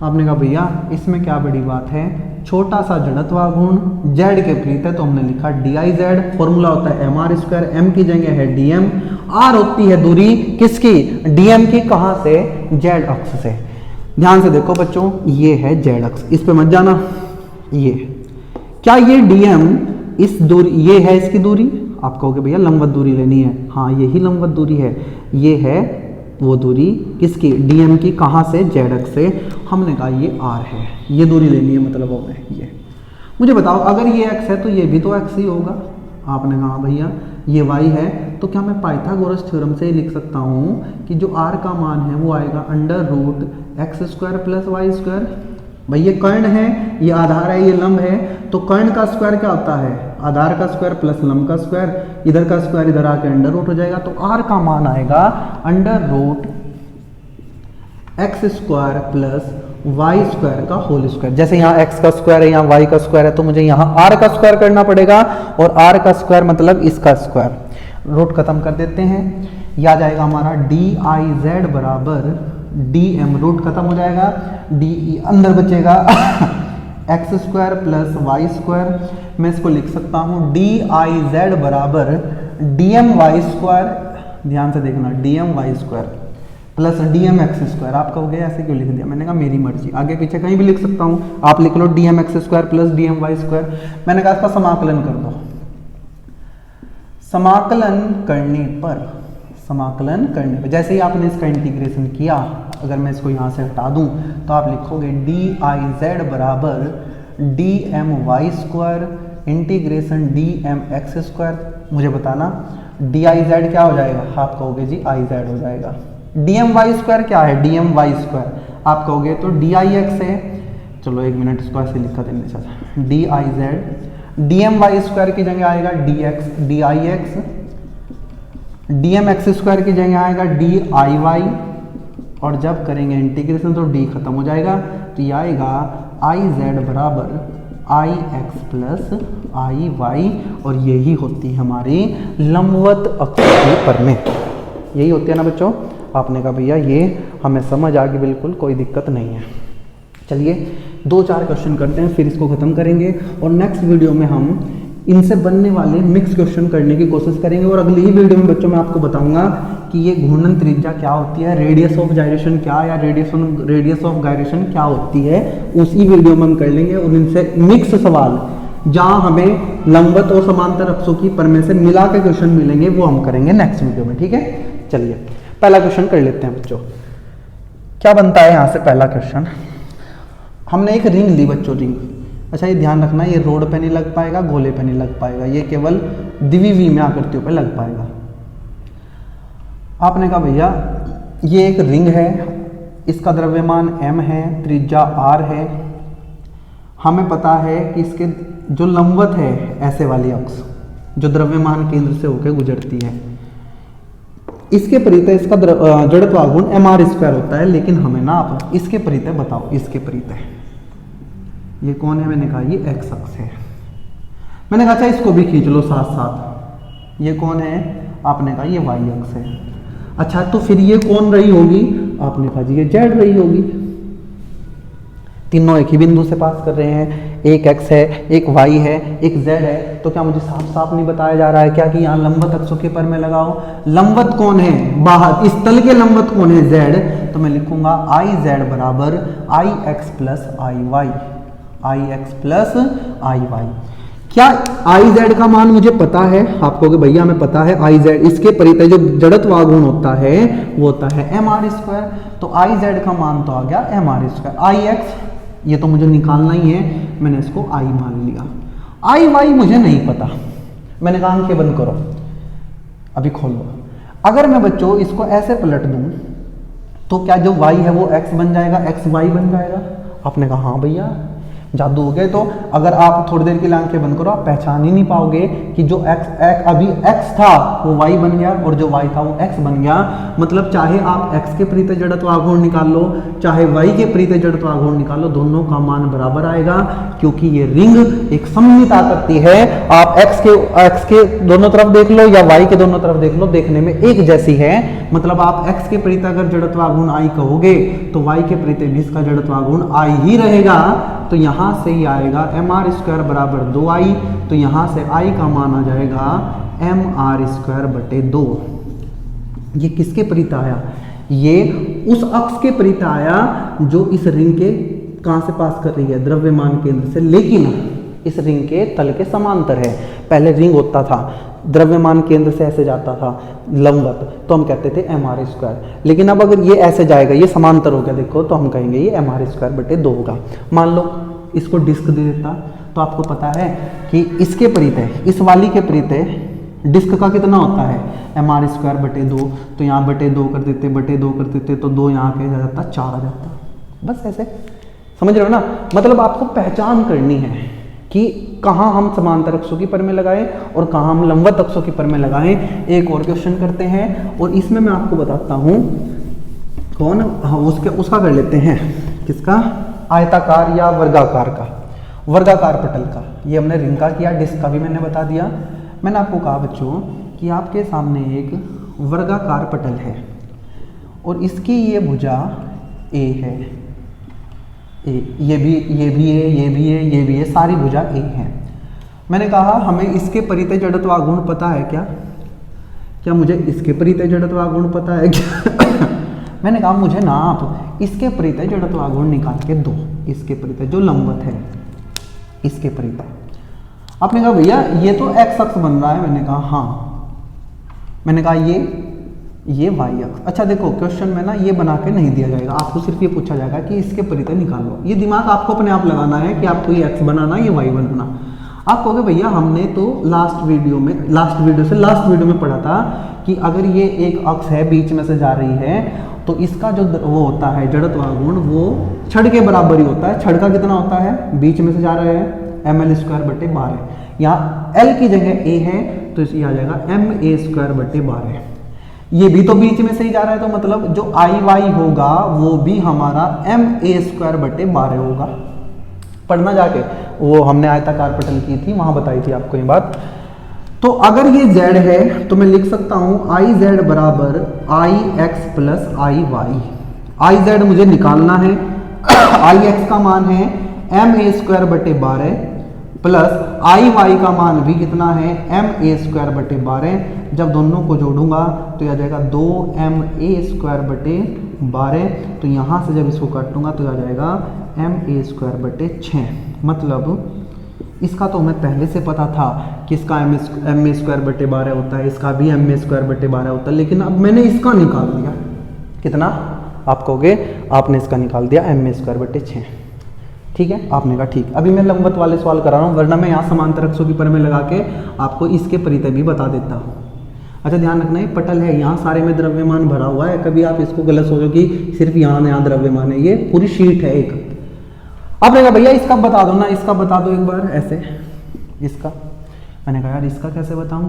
आपने कहा भैया इसमें क्या बड़ी बात है, छोटा सा जड़त्व आघूर्ण z के परितः, तो हमने लिखा DIZ। फॉर्मूला होता है mr², m की जगह है dm, r होती है दूरी किसकी, dm की। कहां से, z अक्ष से। ध्यान से देखो बच्चों, ये है z अक्ष, इस पे मत जाना। ये क्या, ये dm इस दूरी, ये है इसकी दूरी। आप कहोगे भैया लंबवत दूरी लेनी है, हाँ यही लंबवत दूरी है। ये है वो दूरी किसकी, dm की। कहाँ से, z अक्ष से। हमने कहा ये r है, ये दूरी लेनी है, मतलब हमें ये। मुझे बताओ अगर ये x है तो ये भी तो x ही होगा। आपने कहा भैया ये y है, तो क्या मैं पाइथागोरस थ्योरम से लिख सकता हूँ कि जो r का मान है वो आएगा √x² + y²। भाई ये कर्ण है, ये आधार है, ये लंब है, तो कर्ण का स्क्वायर क्या होता है, आधार का स्क्वायर प्लस लंब का स्क्वायर। इधर का स्क्वायर इधर आके √ हो जाएगा, तो r का मान आएगा √x² + y² का होल स्क्वायर। जैसे यहाँ x का स्क्वायर है, यहाँ y का स्क्वायर है, तो मुझे यहाँ r का स्क्वायर करना पड़ेगा, और r का स्क्वायर मतलब इसका स्क्वायर। रूट खत्म कर देते हैं, यह आ जाएगा हमारा DIZ बराबर डी एम रूट खत्म हो जाएगा, डी अंदर बचेगा X square plus Y square. मैं इसको लिख सकता हूँ डी आई जेड बराबर डी एम वाई स्क्वायर, ध्यान से देखना, D M Y square plus D M x square. आप कहोगे ऐसे क्यों लिख दिया? मैंने कहा मेरी मर्जी, आगे पीछे कहीं भी लिख सकता हूँ। आप लिख लो d M x square plus D M Y square. मैंने कहा इसका समाकलन कर दो। समाकलन करने पर जैसे ही आपने इसका इंटीग्रेशन किया, अगर मैं इसको यहाँ से हटा दूँ तो आप लिखोगे डी आई जेड बराबर D M Y square integration D M x square. मुझे बताना डी आई जेड क्या हो जाएगा? आप कहोगे जी आई जेड हो जाएगा। डी एम वाई स्क्वायर क्या है? D M Y square. आप कहोगे तो डी आई एक्स है। चलो एक मिनट, इसको ऐसे लिखा देने चाहता, D I Z D M Y square की जगह आएगा D X, D I X, D M x square की जगह आएगा डी आई वाई, और जब करेंगे इंटीग्रेशन तो डी खत्म हो जाएगा, तो ये आएगा आई जेड बराबर I x plus I Y. और यही होती है हमारी लंबवत अक्ष की परमें, यही होती है ना बच्चों। आपने कहा भैया ये हमें समझ आ गई, बिल्कुल कोई दिक्कत नहीं है। चलिए 2-4 क्वेश्चन करते हैं, फिर इसको खत्म करेंगे और नेक्स्ट वीडियो में हम इनसे बनने वाले मिक्स क्वेश्चन करने की कोशिश करेंगे। और अगली ही वीडियो में बच्चों मैं आपको बताऊंगा कि ये घूर्णन त्रिज्या क्या होती है, रेडियस ऑफ गायरेशन क्या, या रेडियस ऑफ गायरेशन क्या होती है, उसी वीडियो में हम कर लेंगे। और इनसे मिक्स सवाल जहाँ हमें लंबवत और समांतर अक्षों की परमें से मिला के क्वेश्चन मिलेंगे, वो हम करेंगे नेक्स्ट वीडियो में, ठीक है। चलिए पहला क्वेश्चन कर लेते हैं बच्चों। क्या बनता है यहाँ से पहला क्वेश्चन? हमने एक रिंग ली बच्चों, रिंग। अच्छा ये ध्यान रखना, ये रोड पे नहीं लग पाएगा, गोले पे नहीं लग पाएगा, ये केवल द्विवी में आकृतियों पे लग पाएगा। आपने कहा भैया ये एक रिंग है, इसका द्रव्यमान m है, त्रिज्या r है। हमें पता है कि इसके जो लंबवत है ऐसे वाली अक्ष जो द्रव्यमान केंद्र से होकर गुजरती है, इसके परितः इसका जड़त्व आघूर्ण mr स्क्वायर होता है। लेकिन हमें ना आप इसके परितः बताओ, इसके परितः ये कौन है? मैंने कहा ये x अक्ष है। मैंने कहा अच्छा इसको भी खींच लो साथ साथ, ये कौन है? आपने कहा ये y अक्ष है। अच्छा तो फिर ये कौन रही होगी? आपने कहा जी ये z रही होगी। तीनों एक ही बिंदु से पास कर रहे हैं, एक x है, एक y है, एक z है। तो क्या मुझे साफ साफ नहीं बताया जा रहा है क्या कि यहाँ लंबवत अक्षों के पर में लगाओ? लंबवत कौन है? बाहर इस तल के लंबवत कौन है? z। तो मैं लिखूंगा आई जेड बराबर I x plus I y, I x plus I Y. क्या आई जेड का मान मुझे पता है? आप कहोगे भैया हमें पता है आई जेड, इसके परितः जो जड़त्व आघूर्ण होता है वो होता है mr स्क्वायर। तो आई जेड का मान तो आ गया mr स्क्वायर। आई एक्स ये तो मुझे निकालना ही है, मैंने इसको आई मान लिया। आई वाई मुझे नहीं पता, मैंने कहा आंखें बंद करो, अभी खोल लो। अगर मैं बच्चों इसको ऐसे पलट दूं तो क्या जो y है वो x बन जाएगा, x y बन जाएगा? आपने कहा हाँ भैया जादू हो गया। तो अगर आप थोड़ी देर के लिए आंखें बंद करो, आप पहचान ही नहीं पाओगे कि जो x अभी x था वो y बन गया और जो y था वो x बन गया। मतलब चाहे आप x के परितः जड़त्व आघूर्ण निकाल लो, चाहे y के परितः जड़त्व आघूर्ण निकाल लो, दोनों का मान बराबर आएगा, क्योंकि ये रिंग एक सममित आकृति है। आप x के दोनों तरफ देख लो या y के दोनों तरफ देख लो, देखने में एक जैसी है। मतलब आप x के परितः अगर जड़त्व आघूर्ण I कहोगे तो y के परितः भी इसका जड़त्व आघूर्ण I ही रहेगा। तो यहाँ से ही आएगा mr स्क्वायर बराबर 2i। तो यहाँ से I का मान आ जाएगा mr स्क्वायर बटे 2। ये किसके परितः आया? ये उस अक्ष के परितः आया जो इस रिंग के कहाँ से पास कर रही है? द्रव्यमान केंद्र से, लेकिन इस रिंग के तल के समांतर है। पहले रिंग होता था, द्रव्यमान केंद्र से ऐसे जाता था लंबवत, तो हम कहते थे mr स्क्वायर। लेकिन अब अगर ये ऐसे जाएगा, ये समांतर हो गया देखो, तो हम कहेंगे ये mr स्क्वायर बटे 2 होगा। मान लो इसको डिस्क दे देता, तो आपको पता है कि इसके परितः, इस वाली के परितः डिस्क का कितना होता है? mr स्क्वायर बटे 2। तो यहाँ बटे 2 कर देते, बटे 2 कर देते, तो 2 यहाँ पे आ जाता, 4 आ जाता। बस ऐसे समझ रहे हो ना? मतलब आपको पहचान करनी है कि कहाँ हम समांतर अक्षों की पर में लगाएं और कहाँ हम लंबवत अक्षों की पर में लगाएं। एक और क्वेश्चन करते हैं और इसमें मैं आपको बताता हूँ कौन, हाँ उसका कर लेते हैं। किसका? आयताकार या वर्गाकार का, वर्गाकार पटल का। ये हमने रिंग का किया, डिस्क का भी मैंने बता दिया। मैंने आपको कहा बच्चों कि आपके सामने एक वर्गाकार पटल है और इसकी ये भुजा ए है, ए, ये भी है, ये भी है, ये भी है, सारी भुजा ए है। मैंने कहा हमें इसके परितः जड़त्व आघूर्ण पता है क्या? क्या मुझे इसके परितः जड़त्व आघूर्ण पता है क्या? मैंने कहा मुझे ना आप इसके परितः जड़त्व आघूर्ण निकाल के दो, इसके परितः जो लंबवत है इसके परितः। आपने कहा भैया ये तो एक्स अक्ष बन रहा है। मैंने कहा हाँ। मैंने कहा ये वाई अक्ष। अच्छा देखो क्वेश्चन में ना ये बना के नहीं दिया जाएगा, आपको सिर्फ ये पूछा जाएगा कि इसके परितः निकालो। ये दिमाग आपको अपने आप लगाना है कि आपको ये एक्स बनाना, ये वाई बनाना। आप कहोगे भैया हमने तो लास्ट वीडियो में पढ़ा था कि अगर ये एक अक्ष है बीच में से जा रही है तो इसका जो वो होता है जड़त्व आघूर्ण वो छड़ के बराबर ही होता है। छड़ का कितना होता है? बीच में से जा रहे हैं ml²/12। यहाँ l की जगह a है तो ये आ जाएगा ma²/12। ये भी तो बीच में से ही जा रहा है तो मतलब जो आई वाई होगा वो भी हमारा ma²/12 होगा। पढ़ना जाके, वो हमने आयताकार पटल की थी वहां बताई थी आपको ये बात। तो अगर ये z है तो मैं लिख सकता हूं आई जेड बराबर I x plus I y. I z मुझे निकालना है, आई एक्स का मान है ma²/12 प्लस आई वाई का मान भी कितना है ma²/12। जब दोनों को जोड़ूंगा तो आ जाएगा 2ma²/12। तो यहाँ से जब इसको काटूंगा तो आ जाएगा ma²/6। मतलब इसका तो हमें पहले से पता था कि इसका ma²/12 होता है, इसका भी ma²/12 होता है, लेकिन अब मैंने इसका निकाल दिया। कितना? आप कहोगे आपने इसका निकाल दिया ma²/6। ठीक है, आपने कहा ठीक। अभी मैं लंबवत वाले सवाल करा रहा हूँ, वरना मैं यहाँ समांतर अक्षों की पर में लगा के आपको इसके परितः भी बता देता हूँ। अच्छा ध्यान रखना है पटल है, यहाँ सारे में द्रव्यमान भरा हुआ है। कभी आप इसको गलत सोचो कि सिर्फ यहाँ द्रव्यमान है, ये पूरी शीट है एक। आपने कहा भैया इसका बता दो ना, इसका बता दो एक बार ऐसे, इसका। मैंने कहा यार इसका कैसे बताऊं?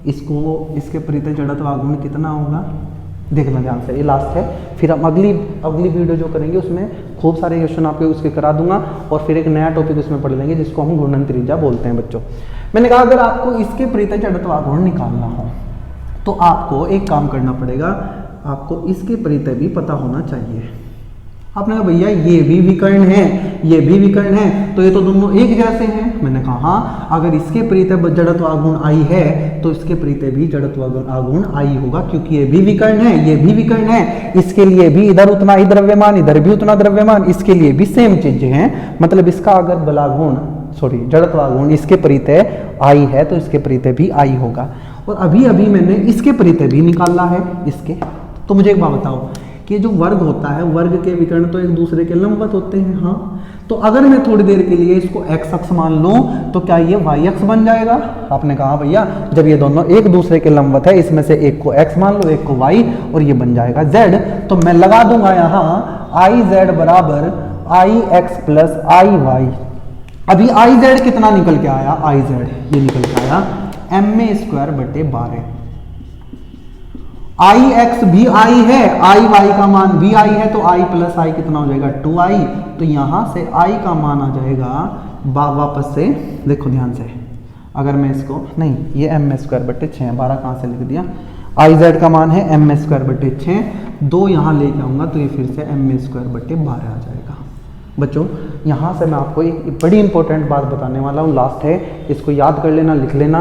इसको इसके परितः जड़त्व आघूर्ण कितना होगा देखना ध्यान से, ये लास्ट है। फिर हम अगली वीडियो जो करेंगे उसमें खूब सारे क्वेश्चन आपके उसके करा दूंगा और फिर एक नया टॉपिक उसमें पढ़ लेंगे जिसको हम घूर्णन त्रिज्या बोलते हैं बच्चों। मैंने कहा अगर आपको इसके परितः जड़त्व आघूर्ण निकालना हो तो आपको एक काम करना पड़ेगा, आपको इसके परितः भी पता होना चाहिए। आपने कहा भैया ये भी विकर्ण है, ये भी विकर्ण है, तो ये तो दोनों एक जैसे हैं। मैंने कहा हाँ, अगर इसके परितः जड़त्व आघूर्ण आई है तो इसके परितः भी जड़त्व आघूर्ण आई होगा, क्योंकि ये भी विकर्ण है, ये भी विकर्ण है। इसके लिए भी इधर उतना ही द्रव्यमान, इधर भी उतना द्रव्यमान, इसके लिए भी सेम चीजें हैं। मतलब इसका अगर बलाघूर्ण जड़त्व आघूर्ण इसके परितः आई है तो इसके परितः भी आई होगा। और अभी अभी मैंने इसके परितः भी निकाला है इसके। तो मुझे एक बात बताओ कि जो वर्ग होता है, वर्ग के विकर्ण तो एक दूसरे के लंबवत होते हैं। हाँ, तो अगर मैं थोड़ी देर के लिए इसको x अक्ष मान लूं तो क्या ये y अक्ष बन जाएगा? आपने कहा भैया जब ये दोनों एक दूसरे के लंबवत है, इसमें से एक को x मान लो, एक को y, और ये बन जाएगा z। तो मैं लगा दूंगा यहाँ आई जेड बराबर I x plus I Y. अभी आई जेड कितना निकल के आया? आई जेड ये निकल के आया ma²/12। आई एक्स भी आई है, आई वाई का मान भी आई है, तो आई प्लस आई कितना हो जाएगा? 2i। तो यहां से आई का मान आ जाएगा वापस से, देखो ध्यान से, अगर मैं इसको नहीं, ये ma²/6 12 कहां से लिख दिया? आई जेड का मान है ma²/6, 2 यहां लेके आऊंगा तो ये फिर से ma²/12 आ जाएगा। बच्चों यहां से मैं आपको एक बड़ी इंपॉर्टेंट बात बताने वाला हूं, लास्ट है, इसको याद कर लेना, लिख लेना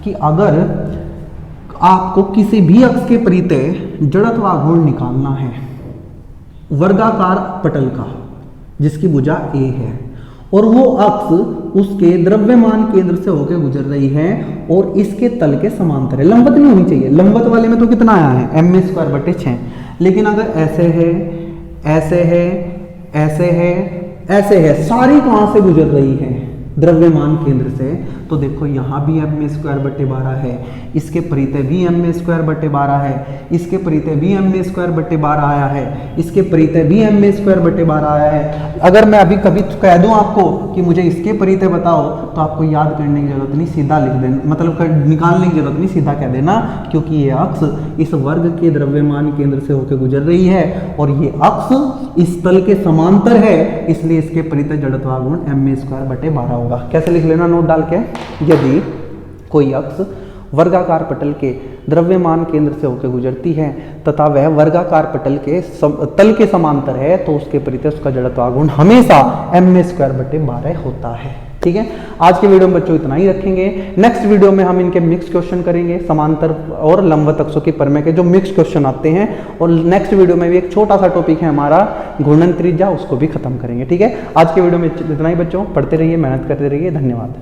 कि अगर आपको किसी भी अक्ष के परितः जड़त्व आघूर्ण निकालना है वर्गाकार पटल का जिसकी भुजा A है और वो अक्ष उसके द्रव्यमान केंद्र से होकर गुजर रही है और इसके तल के समांतर है, लंबवत नहीं होनी चाहिए। लंबवत वाले में तो कितना आया है? ma²/6। लेकिन अगर ऐसे है, ऐसे है, ऐसे है, ऐसे है, सारी कहां से गुजर रही है? द्रव्यमान केंद्र से। तो देखो यहाँ भी ma²/12 है, इसके परितः भी ma²/12 है, इसके परितः भी ma²/12 आया है, इसके परितः भी ma²/12 आया है। अगर मैं अभी कभी कह दूं आपको कि मुझे इसके परितः बताओ तो आपको याद करने की जरूरत नहीं, सीधा लिख देना, मतलब निकालने की जरूरत नहीं, सीधा कह देना, क्योंकि ये अक्ष इस वर्ग के द्रव्यमान केंद्र से होकर गुजर रही है और ये अक्ष इस तल के समांतर है, इसलिए इसके परितः जड़त्व आघूर्ण ma²/12 होगा। कैसे लिख लेना नोट डाल के? यदि कोई अक्ष वर्गाकार पटल के द्रव्यमान केंद्र से होकर गुजरती है तथा वह वर्गाकार पटल के तल के समांतर है तो उसके परितः उसका जड़त्व आघूर्ण हमेशा ma²/12 होता है। ठीक है, आज के वीडियो में बच्चों इतना ही रखेंगे। नेक्स्ट वीडियो में हम इनके मिक्स क्वेश्चन करेंगे, समांतर और लंबवत अक्षों की परिमेय के जो मिक्स क्वेश्चन आते हैं, और नेक्स्ट वीडियो में भी एक छोटा सा टॉपिक है हमारा घूर्णन त्रिज्या, उसको भी खत्म करेंगे। ठीक है, आज के वीडियो में इतना ही बच्चों, पढ़ते रहिए, मेहनत करते रहिए, धन्यवाद।